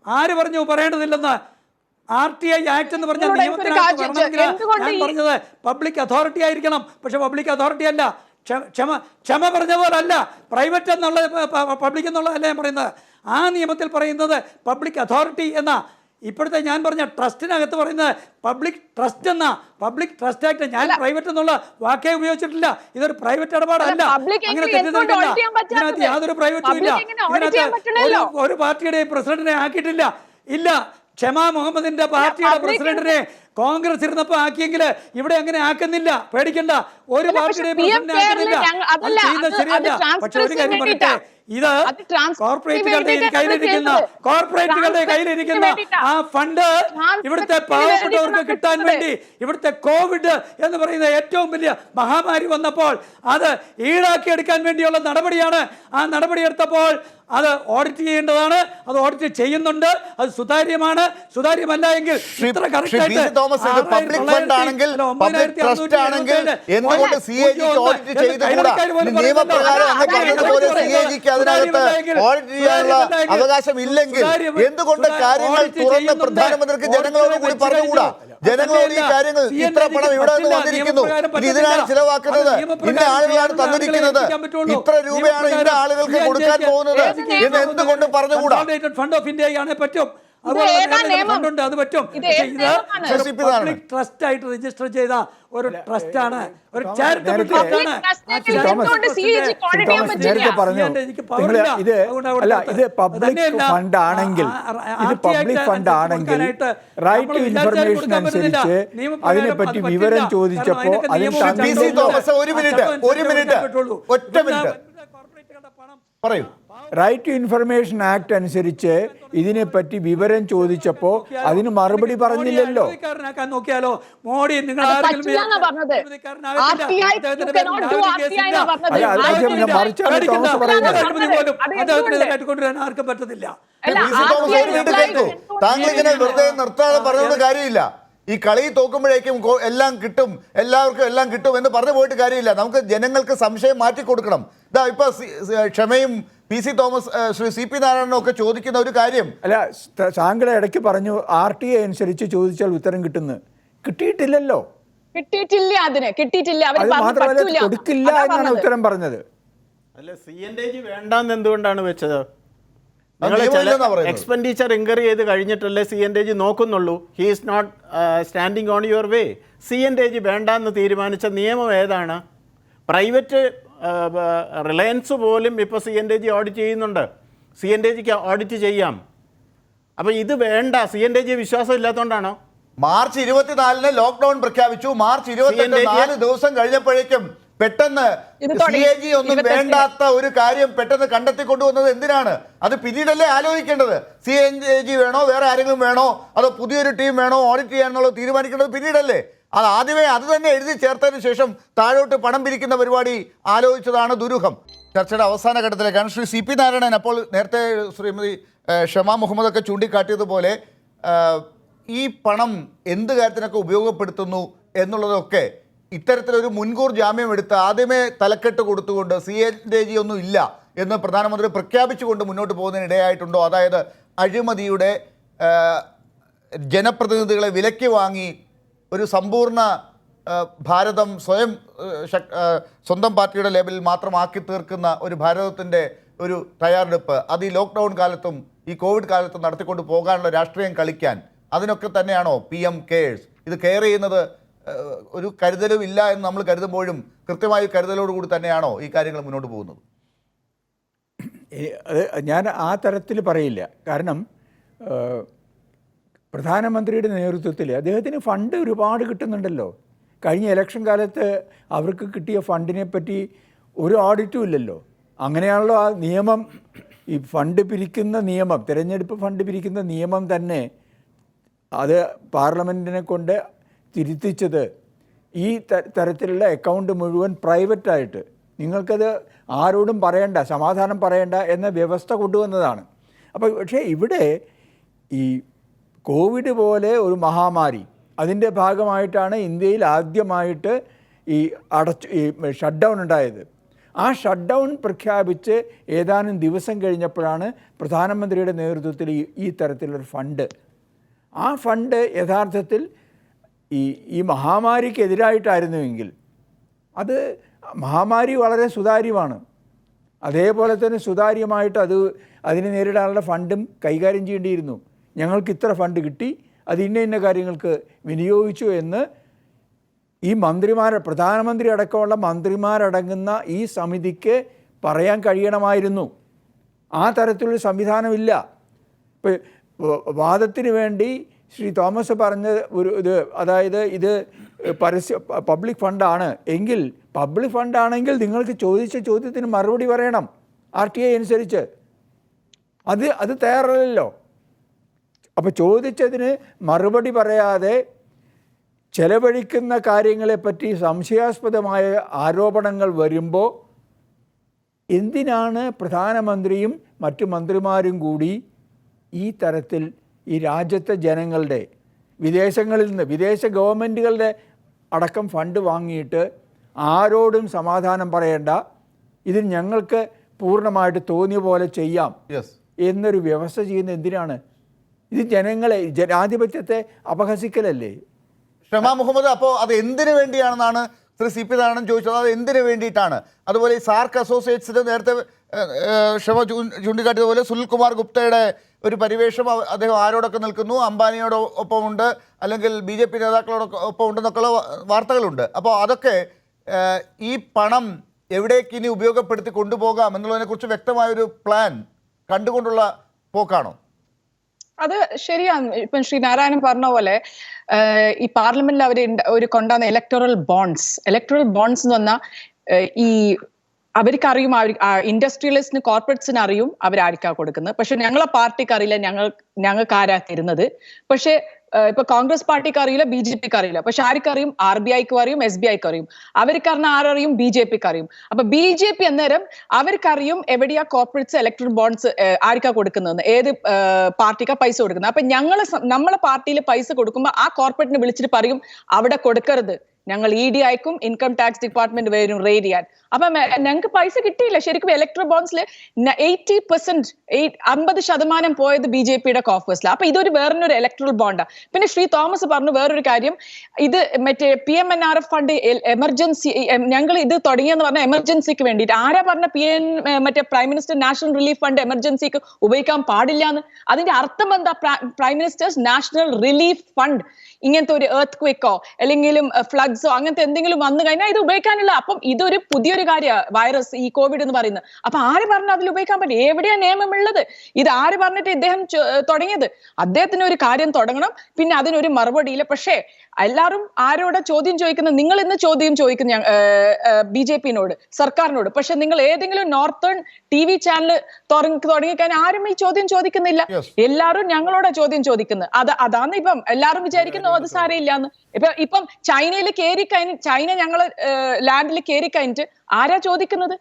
ആര് പറഞ്ഞു പറയേണ്ടതില്ലെന്ന്? RTI ആക്ട് എന്ന് പറഞ്ഞ നിയമത്തിനകത്ത് വരണമെങ്കിൽ ഞാൻ പറഞ്ഞത് പബ്ലിക് അതോറിറ്റി ആയിരിക്കണം. പക്ഷെ പബ്ലിക് അതോറിറ്റി അല്ല. ക്ഷമ പറഞ്ഞ പോലല്ല. പ്രൈവറ്റ് എന്നുള്ള പബ്ലിക് എന്നുള്ളതല്ല ഞാൻ പറയുന്നത്. ആ നിയമത്തിൽ പറയുന്നത് പബ്ലിക് അതോറിറ്റി എന്ന. ഇപ്പോഴത്തെ ഞാൻ പറഞ്ഞ ട്രസ്റ്റിനകത്ത് പറയുന്നത് പബ്ലിക് ട്രസ്റ്റ് എന്ന. Public trust act. ഞാൻ പ്രൈവറ്റ് എന്നുള്ള വാക്കേ ഉപയോഗിച്ചിട്ടില്ല. ഇതൊരു പ്രൈവറ്റ് ഇടപാടല്ല. അങ്ങനെ തെറ്റിദ്ധരിക്കില്ല. ഇതിനകത്ത് യാതൊരു പ്രൈവറ്റും ഇല്ല. ഇതിനകത്ത് ഒരു പാർട്ടിയുടെ പ്രസിഡന്റിനെ ആക്കിയിട്ടില്ല. ഇല്ല. ഷമാ മുഹമ്മദിന്റെ പാർട്ടിയുടെ പ്രസിഡന്റിനെ കോൺഗ്രസ് ഇരുന്നപ്പോൾ ആക്കിയെങ്കിൽ ഇവിടെ അങ്ങനെ ആക്കുന്നില്ല. പേടിക്കണ്ട. ഒരു പാർട്ടിയുടെ പ്രസിഡന്റിനെ ആക്കുന്നില്ല. അത് ചെയ്യുന്നത് ശരിയല്ല. പക്ഷെ ഒരു കാര്യം പറയട്ടെ, ഇത് കോർപ്പറേറ്റുകളുടെ കയ്യിലിരിക്കുന്ന ആ ഫണ്ട് ഇവിടുത്തെ പാവപ്പെട്ടവർക്ക് കിട്ടാൻ വേണ്ടി, ഇവിടുത്തെ കോവിഡ് എന്ന് പറയുന്ന ഏറ്റവും വലിയ മഹാമാരി വന്നപ്പോൾ അത് ഈടാക്കിയെടുക്കാൻ വേണ്ടിയുള്ള നടപടിയാണ്. ആ നടപടി എടുത്തപ്പോൾ അത് ഓഡിറ്റ് ചെയ്യേണ്ടതാണ്. അത് ഓഡിറ്റ് ചെയ്യുന്നുണ്ട്. അത് സുതാര്യമാണ്. സുതാര്യമല്ല എങ്കിൽ ഇത്ര കറക്റ്റായിട്ട് അവകാശം ഇല്ലെങ്കിൽ എന്തുകൊണ്ട് കാര്യങ്ങൾ തുറന്ന് പ്രധാനമന്ത്രിക്ക് ജനങ്ങളോട് കൂടി പറഞ്ഞുകൂടാ? ജനങ്ങളോട് ഈ കാര്യങ്ങൾ ഇത്ര പണം ഇവിടെ നിന്ന് വന്നിരിക്കുന്നു, ഇതിനാണ് ചിലവാക്കുന്നത്, ഇന്ന ആളുകളാണ് തന്നിരിക്കുന്നത്, ഇത്ര രൂപയാണ് ഇന്ന ആളുകൾക്ക് കൊടുക്കാൻ പോകുന്നത് എന്ന് എന്തുകൊണ്ട് പറഞ്ഞുകൂടാ? ഫണ്ട് ഓഫ് ഇന്ത്യയാണ് പറ്റും. അതുകൊണ്ട് അത് പറ്റും. പബ്ലിക് ട്രസ്റ്റ് ആയിട്ട് രജിസ്റ്റർ ചെയ്ത ഒരു ട്രസ്റ്റാണ്, ഒരു ചാരിറ്റബിൾ ട്രസ്റ്റാണ്. നേരത്തെ പറഞ്ഞു ഇത് പബ്ലിക് ഫണ്ട് ആണെങ്കിൽ, ഇത് പബ്ലിക് ഫണ്ട് ആണെങ്കിൽ റൈറ്റ് ടു ഇൻഫർമേഷൻ അനുസരിച്ച് അതിനെപ്പറ്റി വിവരം ചോദിച്ചപ്പോ റൈറ്റ് ടു ഇൻഫർമേഷൻ ആക്ട് അനുസരിച്ച് ഇതിനെപ്പറ്റി വിവരം ചോദിച്ചപ്പോ അതിന് മറുപടി പറഞ്ഞില്ലല്ലോ. നോക്കിയാലോ മോഡി, നിങ്ങൾ ആർക്കും പറ്റത്തില്ല. താങ്കൾ ഇങ്ങനെ വെറുതെ നിർത്താതെ പറഞ്ഞുകൊണ്ട് കാര്യമില്ല. ഈ കളി തോക്കുമ്പോഴേക്കും എല്ലാം കിട്ടും, എല്ലാവർക്കും എല്ലാം കിട്ടും എന്ന് പറഞ്ഞു പോയിട്ട് കാര്യമില്ല. നമുക്ക് ജനങ്ങൾക്ക് സംശയം മാറ്റി കൊടുക്കണം. ഇതാ ഇപ്പൊ ക്ഷമയും PC തോമസ്, ശ്രീ CP നാരായണനും ഒക്കെ ചോദിക്കുന്ന ഒരു കാര്യം, അല്ല, താങ്കളെ ഇടയ്ക്ക് പറഞ്ഞു RTI അനുസരിച്ച് ചോദിച്ചാൽ ഉത്തരം കിട്ടുന്നു. കിട്ടിയിട്ടില്ലല്ലോ. മാത്രമല്ല കൊടുക്കില്ല എന്നാണ് ഉത്തരം പറഞ്ഞത്. അല്ല, CNAG വേണ്ടാന്ന് എന്തുകൊണ്ടാണ് വെച്ചത്? എക്സ്പെൻഡിച്ചർ എൻക്വയറി ചെയ്ത് കഴിഞ്ഞിട്ടല്ലേ CNAG നോക്കുന്നുള്ളൂ. He is not standing on your way. CNAG വേണ്ടാന്ന് തീരുമാനിച്ച നിയമം ഏതാണ്? പ്രൈവറ്റ് റിലയൻസ് പോലും ഇപ്പോൾ CNAG ഓഡിറ്റ് ചെയ്യുന്നുണ്ട്. CNAGക്ക് ഓഡിറ്റ് ചെയ്യാം. അപ്പോൾ ഇത് വേണ്ട, CNAG വിശ്വാസം ഇല്ലാത്തതുകൊണ്ടാണോ? മാർച്ച് 24 ലോക്ക്ഡൌൺ പ്രഖ്യാപിച്ചു. മാർച്ച് 28 4 ദിവസം കഴിഞ്ഞപ്പോഴേക്കും പെട്ടെന്ന് ഇത് CAG ഒന്നും വേണ്ടാത്ത ഒരു കാര്യം പെട്ടെന്ന് കണ്ടെത്തി കൊണ്ടുവന്നത് എന്തിനാണ്? അത് പിന്നീടല്ലേ ആലോചിക്കേണ്ടത്. CAG വേണോ, വേറെ ആരെങ്കിലും വേണോ, അതോ പുതിയൊരു ടീം വേണോ ഓഡിറ്റ് ചെയ്യാനുള്ളത് തീരുമാനിക്കേണ്ടത് പിന്നീടല്ലേ? അത് ആദ്യമേ അത് തന്നെ എഴുതി ചേർത്തതിന് ശേഷം താഴോട്ട് പണം പിരിക്കുന്ന പരിപാടി ആലോചിച്ചതാണ് ദുരൂഹം. ചർച്ചയുടെ അവസാന ഘട്ടത്തിലേക്കാണ്. ശ്രീ CP നാരായണൻ, അപ്പോൾ നേരത്തെ ശ്രീമതി ഷമ മുഹമ്മദ് ഒക്കെ ചൂണ്ടിക്കാട്ടിയതുപോലെ ഈ പണം എന്ത് കാര്യത്തിനൊക്കെ ഉപയോഗപ്പെടുത്തുന്നു എന്നുള്ളതൊക്കെ ഇത്തരത്തിലൊരു മുൻകൂർ ജാമ്യം എടുത്ത് ആദ്യമേ തലക്കെട്ട് കൊടുത്തുകൊണ്ട് CAG ഒന്നും ഇല്ല എന്ന് പ്രധാനമന്ത്രി പ്രഖ്യാപിച്ചുകൊണ്ട് മുന്നോട്ട് പോകുന്നതിന് ഇടയായിട്ടുണ്ടോ? അതായത് അഴിമതിയുടെ ജനപ്രതിനിധികളെ വിലയ്ക്ക് വാങ്ങി ഒരു സമ്പൂർണ്ണ ഭാരതം സ്വന്തം പാർട്ടിയുടെ ലേബലിൽ മാത്രമാക്കി തീർക്കുന്ന ഒരു ഭാരതത്തിൻ്റെ ഒരു തയ്യാറെടുപ്പ്, അത് ഈ ലോക്ക്ഡൗൺ കാലത്തും ഈ കോവിഡ് കാലത്തും നടത്തിക്കൊണ്ട് പോകാനുള്ള രാഷ്ട്രീയം കളിക്കാൻ അതിനൊക്കെ തന്നെയാണോ PM കെയർസ്? ഇത് കെയർ ചെയ്യുന്നത് ഒരു കരുതലും ഇല്ല എന്ന് നമ്മൾ കരുതുമ്പോഴും കൃത്യമായി കരുതലോടുകൂടി തന്നെയാണോ ഈ കാര്യങ്ങൾ മുന്നോട്ട് പോകുന്നത്? അത് ഞാൻ ആ തരത്തിൽ പറയില്ല. കാരണം പ്രധാനമന്ത്രിയുടെ നേതൃത്വത്തിൽ അദ്ദേഹത്തിന് ഫണ്ട് ഒരുപാട് കിട്ടുന്നുണ്ടല്ലോ. കഴിഞ്ഞ ഇലക്ഷൻ കാലത്ത് അവർക്ക് കിട്ടിയ ഫണ്ടിനെ പറ്റി ഒരു ഓഡിറ്റും ഇല്ലല്ലോ. അങ്ങനെയാണല്ലോ ആ നിയമം, ഈ ഫണ്ട് പിരിക്കുന്ന നിയമം, തിരഞ്ഞെടുപ്പ് ഫണ്ട് പിരിക്കുന്ന നിയമം തന്നെ അത് പാർലമെൻറ്റിനെ കൊണ്ട് തിരുത്തിച്ചത്. ഈ തരത്തിലുള്ള അക്കൗണ്ട് മുഴുവൻ പ്രൈവറ്റായിട്ട് നിങ്ങൾക്കത് ആരോടും പറയണ്ട, സമാധാനം പറയണ്ട എന്ന വ്യവസ്ഥ കൊണ്ടുവന്നതാണ്. അപ്പോൾ പക്ഷേ ഇവിടെ ഈ കോവിഡ് പോലെ ഒരു മഹാമാരി, അതിൻ്റെ ഭാഗമായിട്ടാണ് ഇന്ത്യയിൽ ആദ്യമായിട്ട് ഈ ഷട്ട് ഡൗൺ ഉണ്ടായത്. ആ ഷട്ട് ഡൗൺ പ്രഖ്യാപിച്ച് ഏതാനും ദിവസം കഴിഞ്ഞപ്പോഴാണ് പ്രധാനമന്ത്രിയുടെ നേതൃത്വത്തിൽ ഈ തരത്തിലൊരു ഫണ്ട്, ആ ഫണ്ട് യഥാർത്ഥത്തിൽ ഈ മഹാമാരിക്കെതിരായിട്ടായിരുന്നുവെങ്കിൽ അത് മഹാമാരി വളരെ സുതാര്യമാണ്. അതേപോലെ തന്നെ സുതാര്യമായിട്ട് അതിനെ നേരിടാനുള്ള ഫണ്ടും കൈകാര്യം ചെയ്യേണ്ടിയിരുന്നു. ഞങ്ങൾക്ക് ഇത്ര ഫണ്ട് കിട്ടി, അത് ഇന്ന കാര്യങ്ങൾക്ക് വിനിയോഗിച്ചു എന്ന് ഈ പ്രധാനമന്ത്രി അടക്കമുള്ള മന്ത്രിമാരടങ്ങുന്ന ഈ സമിതിക്ക് പറയാൻ കഴിയണമായിരുന്നു. ആ തരത്തിലൊരു സംവിധാനമില്ല. ഇപ്പോൾ വാദത്തിന് വേണ്ടി ശ്രീ തോമസ് പറഞ്ഞ അതായത് ഇത് പബ്ലിക് ഫണ്ടാണ് എങ്കിൽ, പബ്ലിക് ഫണ്ടാണെങ്കിൽ നിങ്ങൾക്ക് ചോദിച്ച ചോദ്യത്തിന് മറുപടി പറയണം RTI അനുസരിച്ച്. അത് തയ്യാറല്ലല്ലോ. അപ്പോൾ ചോദിച്ചതിന് മറുപടി പറയാതെ ചെലവഴിക്കുന്ന കാര്യങ്ങളെപ്പറ്റി സംശയാസ്പദമായ ആരോപണങ്ങൾ വരുമ്പോൾ എന്തിനാണ് പ്രധാനമന്ത്രിയും മറ്റു മന്ത്രിമാരും കൂടി ഈ തരത്തിൽ ഈ രാജ്യത്തെ ജനങ്ങളുടെ വിദേശങ്ങളിൽ നിന്ന്, വിദേശ ഗവൺമെൻറ്റുകളുടെ അടക്കം ഫണ്ട് വാങ്ങിയിട്ട് ആരോടും സമാധാനം പറയേണ്ട, ഇത് ഞങ്ങൾക്ക് പൂർണ്ണമായിട്ട് തോന്നിയ പോലെ ചെയ്യാം എന്നൊരു വ്യവസ്ഥ ചെയ്യുന്നത് എന്തിനാണ്? ഇത് ജനങ്ങളെ, ജനാധിപത്യത്തെ അപഹസിക്കലല്ലേ? ഷമ മുഹമ്മദ്, അപ്പോൾ അത് എന്തിനു വേണ്ടിയാണെന്നാണ് ശ്രീ CP നാരായണൻ ചോദിച്ചത്. അത് എന്തിനു വേണ്ടിയിട്ടാണ്? അതുപോലെ ഈ സാർക്ക് അസോസിയേറ്റ്സിന് നേരത്തെ ഷമ ചൂണ്ടിക്കാട്ടിയതുപോലെ സുനിൽകുമാർ ഗുപ്തയുടെ ഒരു പരിവേഷം, അദ്ദേഹം ആരോടൊക്കെ നിൽക്കുന്നു, അംബാനിയോടൊപ്പമുണ്ട് അല്ലെങ്കിൽ BJP നേതാക്കളോടൊപ്പം ഉണ്ടെന്നൊക്കെയുള്ള വാർത്തകളുണ്ട്. അപ്പോൾ അതൊക്കെ ഈ പണം എവിടേക്ക് ഇനി ഉപയോഗപ്പെടുത്തി കൊണ്ടുപോകാം എന്നുള്ളതിനെക്കുറിച്ച് വ്യക്തമായൊരു പ്ലാൻ കണ്ടുകൊണ്ടുള്ള പോക്കാണോ? അത് ശരിയാണ്. ഇപ്പം ശ്രീ നാരായണൻ പറഞ്ഞ പോലെ ഈ പാർലമെന്റിൽ അവർ കൊണ്ടുവന്ന ഇലക്ടറൽ ബോണ്ട്സ് എന്ന് പറഞ്ഞാൽ ഈ അവർക്കറിയും, ഇൻഡസ്ട്രിയലിസ്റ്റിന്, കോർപ്പറേറ്റ്സിന് അറിയും അവരാർക്കാ കൊടുക്കുന്നത്. പക്ഷെ ഞങ്ങളെ പാർട്ടിക്ക് അറിയില്ല ഞങ്ങൾക്ക് ആരാ തരുന്നത്. പക്ഷെ ഇപ്പൊ കോൺഗ്രസ് പാർട്ടിക്ക് അറിയില്ല, BJPക്ക് അറിയില്ല. പക്ഷെ ആർക്കറിയും? RBIക്ക് അറിയും, SBIക്ക് അറിയും. അവർക്കറിഞ്ഞ ആരറിയും? BJPക്ക് അറിയും. അപ്പൊ BJP അന്നേരം അവർക്കറിയും എവിടെയാ കോർപ്പറേറ്റ്സ് ഇലക്ട്രൽ ബോണ്ട്സ് ആർക്കാ കൊടുക്കുന്നതെന്ന്, ഏത് പാർട്ടിക്കാ പൈസ കൊടുക്കുന്നത്. അപ്പൊ നമ്മളെ പാർട്ടിയിൽ പൈസ കൊടുക്കുമ്പോൾ ആ കോർപ്പറേറ്റിനെ വിളിച്ചിട്ട് പറയും അവിടെ കൊടുക്കരുത്, ഞങ്ങൾ ED അയക്കും, ഇൻകം ടാക്സ് ഡിപ്പാർട്ട്മെന്റ് വരും റെയ്ഡ് ചെയ്യാൻ. അപ്പൊ ഞങ്ങൾക്ക് പൈസ കിട്ടിയില്ല. ശരിക്കും ഇലക്ട്രൽ ബോണ്ട്സിൽ 80%, 50% പോയത് BJPയുടെ കോഫേഴ്സിലാണ്. അപ്പൊ ഇതൊരു വേറൊരു ഇലക്ട്രൽ ബോണ്ടാ. പിന്നെ ശ്രീ തോമസ് പറഞ്ഞു വേറൊരു കാര്യം, ഇത് മറ്റേ PMNRF ഫണ്ട് എമർജൻസി, ഞങ്ങൾ ഇത് തുടങ്ങിയെന്ന് പറഞ്ഞ എമർജൻസിക്ക് വേണ്ടിയിട്ട്. ആരാ പറഞ്ഞ മറ്റേ prime minister national relief fund എമർജൻസിക്ക് ഉപയോഗിക്കാൻ പാടില്ല എന്ന്? അതിന്റെ അർത്ഥം എന്താ? Prime minister's national relief fund ഇങ്ങനത്തെ ഒരു എർത്ത് ക്വേക്കോ അല്ലെങ്കിലും ഫ്ലഡ്സ് ഫ്ലഡ്സോ അങ്ങനത്തെ എന്തെങ്കിലും വന്നു കഴിഞ്ഞാൽ ഇത് ഉപയോഗിക്കാനുള്ള. അപ്പം ഇതൊരു പുതിയൊരു കാര്യമാണ് വൈറസ്, ഈ കോവിഡ് എന്ന് പറയുന്നത്. അപ്പൊ ആര് പറഞ്ഞു അതിൽ ഉപയോഗിക്കാൻ പറ്റും? എവിടെയാ നിയമമുള്ളത്? ഇത് ആര് പറഞ്ഞിട്ട് ഇദ്ദേഹം തുടങ്ങിയത്? അദ്ദേഹത്തിന് ഒരു കാര്യം തുടങ്ങണം, പിന്നെ അതിനൊരു മറുപടിയില്ല. പക്ഷേ എല്ലാവരും ആരോടെ ചോദ്യം ചോദിക്കുന്നത്? നിങ്ങൾ ഇന്ന് ചോദ്യം ചോദിക്കുന്ന BJP-നോട്, സർക്കാരിനോട്. പക്ഷെ നിങ്ങൾ ഏതെങ്കിലും നോർത്തേൺ TV ചാനൽ തുടങ്ങിക്കഴിഞ്ഞാൽ ആരും ഈ ചോദ്യം ചോദിക്കുന്നില്ല. എല്ലാവരും ഞങ്ങളോട് ചോദ്യം ചോദിക്കുന്നത്. അതാണ് ഇപ്പം എല്ലാവരും വിചാരിക്കുന്നു അത് സാരയില്ലാന്ന്. ഇപ്പം ചൈനയിൽ ചൈന ഞങ്ങള് ലാൻഡിൽ കയറി കഴിഞ്ഞിട്ട് ആരാ ചോദിക്കുന്നത്?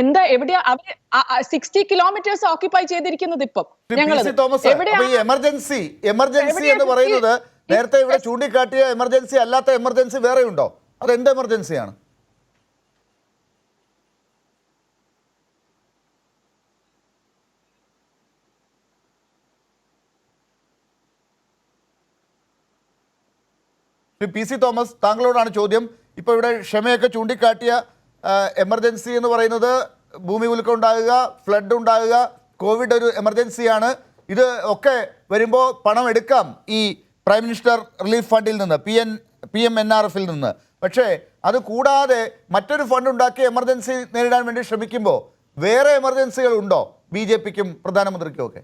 എന്താ എവിടെയാ അവര് 60 കിലോമീറ്റേഴ്സ് ഓക്യുപ്പൈ ചെയ്തിരിക്കുന്നത്? ഇപ്പം എമർജൻസി എന്ന് പറയുന്നത് നേരത്തെ ഇവിടെ ചൂണ്ടിക്കാട്ടിയ എമർജൻസി അല്ലാത്ത എമർജൻസി വേറെ ഉണ്ടോ? അത് എന്ത് എമർജൻസിയാണ്? PC തോമസ്, താങ്കളോടാണ് ചോദ്യം. ഇപ്പോൾ ഇവിടെ ക്ഷമയൊക്കെ ചൂണ്ടിക്കാട്ടിയ എമർജൻസി എന്ന് പറയുന്നത് ഭൂമി കുലുക്കം ഉണ്ടാകുക, ഫ്ലഡ് ഉണ്ടാകുക, കോവിഡ് ഒരു എമർജൻസിയാണ്. ഇത് ഒക്കെ വരുമ്പോൾ പണം എടുക്കാം ഈ പ്രൈം മിനിസ്റ്റർ റിലീഫ് ഫണ്ടിൽ നിന്ന്, PMNRF-ൽ നിന്ന്. പക്ഷേ അത് കൂടാതെ മറ്റൊരു ഫണ്ട് ഉണ്ടാക്കി എമർജൻസി നേരിടാൻ വേണ്ടി ശ്രമിക്കുമ്പോൾ വേറെ എമർജൻസികൾ ഉണ്ടോ BJP-ക്കും പ്രധാനമന്ത്രിക്കും ഒക്കെ?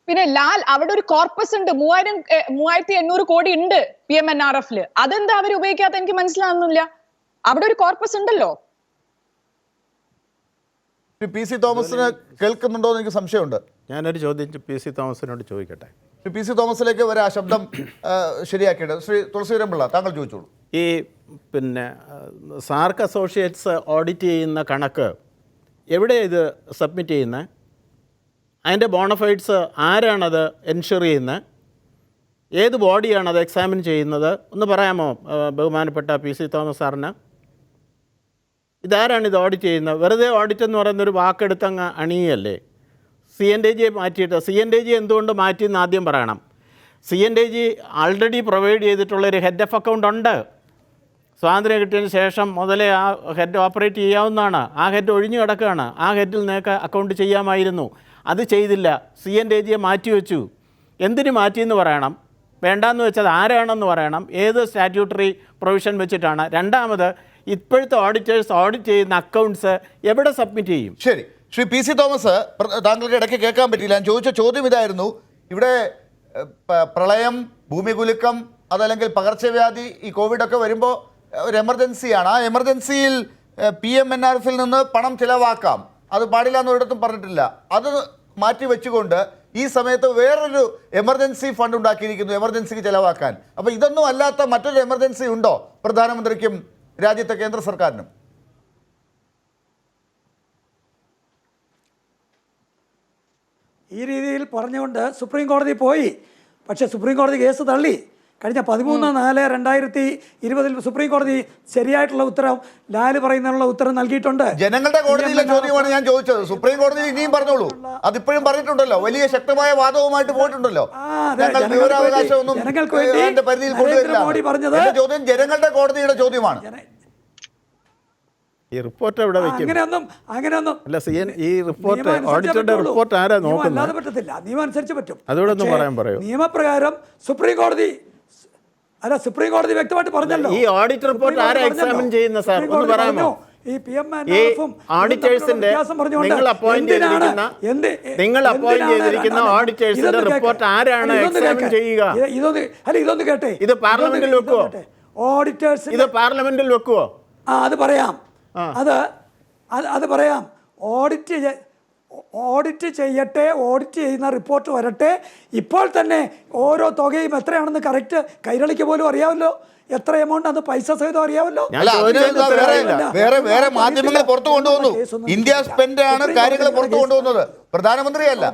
പിന്നെ ലാൽ, അവിടെ ഒരു കോർപ്പസ് ഉണ്ട്, 3800 കോടി ഉണ്ട് PMNRF-ല്. അതെന്താ അവർ ഉപയോഗിക്കാത്ത എനിക്ക് മനസ്സിലാവുന്നില്ല. അവിടെ ഒരു കോർപ്പസ് ഉണ്ടല്ലോ. PC തോമസിന് കേൾക്കുന്നുണ്ടോ എന്ന് എനിക്ക് സംശയമുണ്ട്. ഞാനൊരു ചോദ്യം PC തോമസിനോട് ചോദിക്കട്ടെ. PC തോമസിലേക്ക് വരെ ആ ശബ്ദം ശരിയാക്കിയിട്ട് ശ്രീ തുളസീധരൻ പിള്ള താങ്കൾ ചോദിച്ചോളൂ. ഈ പിന്നെ സാർക്ക് അസോസിയേറ്റ്സ് ഓഡിറ്റ് ചെയ്യുന്ന കണക്ക് എവിടെയാണ് ഇത് സബ്മിറ്റ് ചെയ്യുന്നത്? അതിൻ്റെ ബോണഫൈഡ്സ് ആരാണത് എൻഷുർ ചെയ്യുന്നത്? ഏത് ബോഡിയാണ് അത് എക്സാമിൻ ചെയ്യുന്നത്? ഒന്ന് പറയാമോ ബഹുമാനപ്പെട്ട PC തോമസ് സാറിന്? ഇതാരാണ് ഇത് ഓഡിറ്റ് ചെയ്യുന്നത്? വെറുതെ ഓഡിറ്റ് എന്ന് പറയുന്നൊരു വാക്കെടുത്തങ്ങ് അണിയല്ലേ? CNDG മാറ്റിയിട്ട് CNDG എന്തുകൊണ്ട് മാറ്റിയെന്ന് ആദ്യം പറയണം. CNDG ആൾറെഡി പ്രൊവൈഡ് ചെയ്തിട്ടുള്ളൊരു ഹെഡ് ഓഫ് അക്കൗണ്ട് ഉണ്ട്. സ്വാതന്ത്ര്യം കിട്ടിയതിന് ശേഷം മുതലേ ആ ഹെഡ് ഓപ്പറേറ്റ് ചെയ്യാവുന്നതാണ്. ആ ഹെഡ് ഒഴിഞ്ഞു കിടക്കുകയാണ്. ആ ഹെഡിൽ നിങ്ങൾക്ക് അക്കൗണ്ട് ചെയ്യാമായിരുന്നു. അത് ചെയ്തില്ല. CNDG-യെ മാറ്റിവെച്ചു. എന്തിന് മാറ്റിയെന്ന് പറയണം. വേണ്ടാന്ന് വെച്ചത് ആരാണെന്ന് പറയണം. ഏത് സ്റ്റാറ്റ്യൂട്ടറി പ്രൊവിഷൻ വെച്ചിട്ടാണ്? രണ്ടാമത് ഇപ്പോഴത്തെ ഓഡിറ്റേഴ്സ് ഓഡിറ്റ് ചെയ്യുന്ന അക്കൗണ്ട്സ് എവിടെ സബ്മിറ്റ് ചെയ്യും? ശരി, ശ്രീ PC തോമസ്, താങ്കൾക്ക് ഇടയ്ക്ക് കേൾക്കാൻ പറ്റിയില്ല. ഞാൻ ചോദിച്ച ചോദ്യം ഇതായിരുന്നു. ഇവിടെ പ്രളയം, ഭൂമി കുലുക്കം, അതല്ലെങ്കിൽ പകർച്ചവ്യാധി, ഈ കോവിഡൊക്കെ വരുമ്പോൾ ഒരു എമർജൻസിയാണ്. ആ എമർജൻസിയിൽ PMNRF-ൽ നിന്ന് പണം ചിലവാക്കാം, അത് പാടില്ല എന്ന് ഒരിടത്തും പറഞ്ഞിട്ടില്ല. അത് മാറ്റി വെച്ചുകൊണ്ട് ഈ സമയത്ത് വേറൊരു എമർജൻസി ഫണ്ട് ഉണ്ടാക്കിയിരിക്കുന്നു എമർജൻസിക്ക് ചിലവാക്കാൻ. അപ്പോൾ ഇതൊന്നും അല്ലാത്ത മറ്റൊരു എമർജൻസി ഉണ്ടോ പ്രധാനമന്ത്രിക്കും രാജ്യത്തെ കേന്ദ്ര സർക്കാരിനും? ഈ രീതിയിൽ പറഞ്ഞുകൊണ്ട് സുപ്രീം കോടതി പോയി. പക്ഷേ സുപ്രീം കോടതി കേസ് തള്ളി. കഴിഞ്ഞ 13/4/2020 സുപ്രീം കോടതി ശരിയായിട്ടുള്ള ഉത്തരം, ലാല് പറയുന്നതിനുള്ള ഉത്തരം നൽകിയിട്ടുണ്ട്. ജനങ്ങളുടെ കോടതിയിലെ ചോദ്യമാണ് ഞാൻ ചോദിച്ചത്. സുപ്രീം കോടതി ഇനിയും പറഞ്ഞോളൂ. അതിപ്പോഴും പറഞ്ഞിട്ടുണ്ടല്ലോ, വലിയ ശക്തമായ വാദവുമായിട്ട് പോയിട്ടുണ്ടല്ലോ. വിവരാവകാശമൊന്നും എന്റെ പരിധിയിൽ കൊണ്ടുവരില്ല. എന്റെ ചോദ്യം ജനങ്ങളുടെ കോടതിയുടെ ചോദ്യമാണ്. ഈ റിപ്പോർട്ട് എവിടെ വെക്കും? അങ്ങനെയൊന്നും അല്ല, ഈ റിപ്പോർട്ട് ഓഡിറ്ററുടെ റിപ്പോർട്ട് ആരാ നോക്കുന്നത്? അല്ലാതെ പറ്റത്തില്ല. നിയമം അനുസരിച്ച് പറ്റും. അതോടൊന്നും പറയാൻ പറയൂ. നിയമപ്രകാരം സുപ്രീം കോടതി വ്യക്തമായിട്ട് പറഞ്ഞല്ലോ. ഈ ഓഡിറ്റ് റിപ്പോർട്ട് ആരാ എക്സാമിൻ ചെയ്യുന്ന സാർ? ഒന്ന് പറയാമോ? ഈ PMNRF-ഉം ഓഡിറ്റേഴ്സിന്റെ നിങ്ങൾ അപ്പോയിന്റ് ചെയ്തിരിക്കുന്ന ഓഡിറ്റേഴ്സിന്റെ റിപ്പോർട്ട് ആരാണ് എക്സാമിൻ ചെയ്യുക? ഇതൊന്ന് കേട്ടെ. ഇത് പാർലമെന്റിൽ വെക്കുവോ? ഓഡിറ്റേഴ്സ് ഇത് പാർലമെന്റിൽ വെക്കുവോ? അത് പറയാം. അത് പറയാം. ഓഡിറ്റ് ചെയ്യട്ടെ, ഓഡിറ്റ് ചെയ്യുന്ന റിപ്പോർട്ട് വരട്ടെ. ഇപ്പോൾ തന്നെ ഓരോ തുകയും എത്രയാണെന്ന് കറക്റ്റ് കൈരളിക്ക് പോലും അറിയാമല്ലോ. എത്ര എമൗണ്ട് അത് പൈസ സഹിതം അറിയാമല്ലോ. വേറെ മാധ്യമങ്ങൾ പുറത്തു കൊണ്ടുവന്നു. ഇന്ത്യ സ്പെൻഡ് ആണ് കാര്യങ്ങൾ പുറത്തു കൊണ്ടുവന്നത്, പ്രധാനമന്ത്രിയല്ല.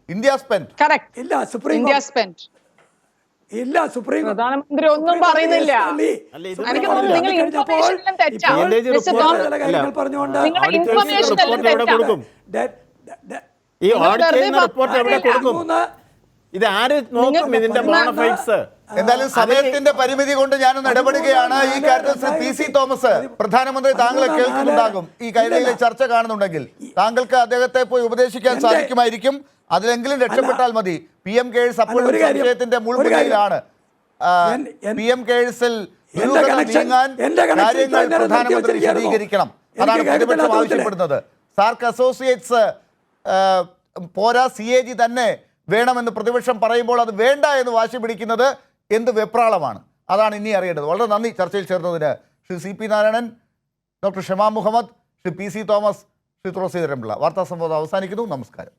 ഇന്ത്യ സ്പെൻഡ് ഇല്ല, സുപ്രീം ഇല്ല, സുപ്രീം പ്രധാനമന്ത്രി ഒന്നും പറയുന്നില്ല. എനിക്ക് തോന്നുന്നു നിങ്ങൾ ഇൻഫർമേഷനിലും തെറ്റാ. പറഞ്ഞുകൊണ്ട് ഈ ഓഡിറ്റ് ചെയ്യുന്ന റിപ്പോർട്ട് എവിടെ കൊടുക്കും? ഇത് ആര് നോക്കും ഇതിന്റെ ബോണഫൈഡ്സ്? എന്തായാലും സമയത്തിന്റെ പരിമിതി കൊണ്ട് ഞാനൊന്ന് ഇടപെടുകയാണ് ഈ കാര്യത്തിൽ. PC തോമസ്, പ്രധാനമന്ത്രി താങ്കളെ കേൾക്കുന്നുണ്ടാകും. ഈ കൈരളിയിലെ ചർച്ച കാണുന്നുണ്ടെങ്കിൽ താങ്കൾക്ക് അദ്ദേഹത്തെ പോയി ഉപദേശിക്കാൻ സാധിക്കുമായിരിക്കും. അതിലെങ്കിലും രക്ഷപ്പെട്ടാൽ മതി. PM കേഴ്സ് അപ്പോഴും സംശയത്തിന്റെ മുൾമുനയിലാണ്. PM കേഴ്സിൽ എൻ്റെ കണക്ഷൻ കാര്യങ്ങൾ പ്രധാനമന്ത്രി വിശദീകരിക്കണം. അതാണ് പ്രതിപക്ഷം ആവശ്യപ്പെടുന്നത്. സാർക്ക് അസോസിയേറ്റ്സ് പോരാ, CAG തന്നെ വേണമെന്ന് പ്രതിപക്ഷം പറയുമ്പോൾ അത് വേണ്ട എന്ന് വാശി പിടിക്കുന്നത് എന്ത് വെപ്രാളമാണ്? അതാണ് ഇനി അറിയേണ്ടത്. വളരെ നന്ദി ചർച്ചയിൽ ചേർന്നതിന് Shri CP Narayanan, doctor Shama Muhammad, Shri PC Thomas, Shri Thulaseedharan Pillai. വാർത്താ സംവാദം അവസാനിക്കുന്നു. നമസ്കാരം.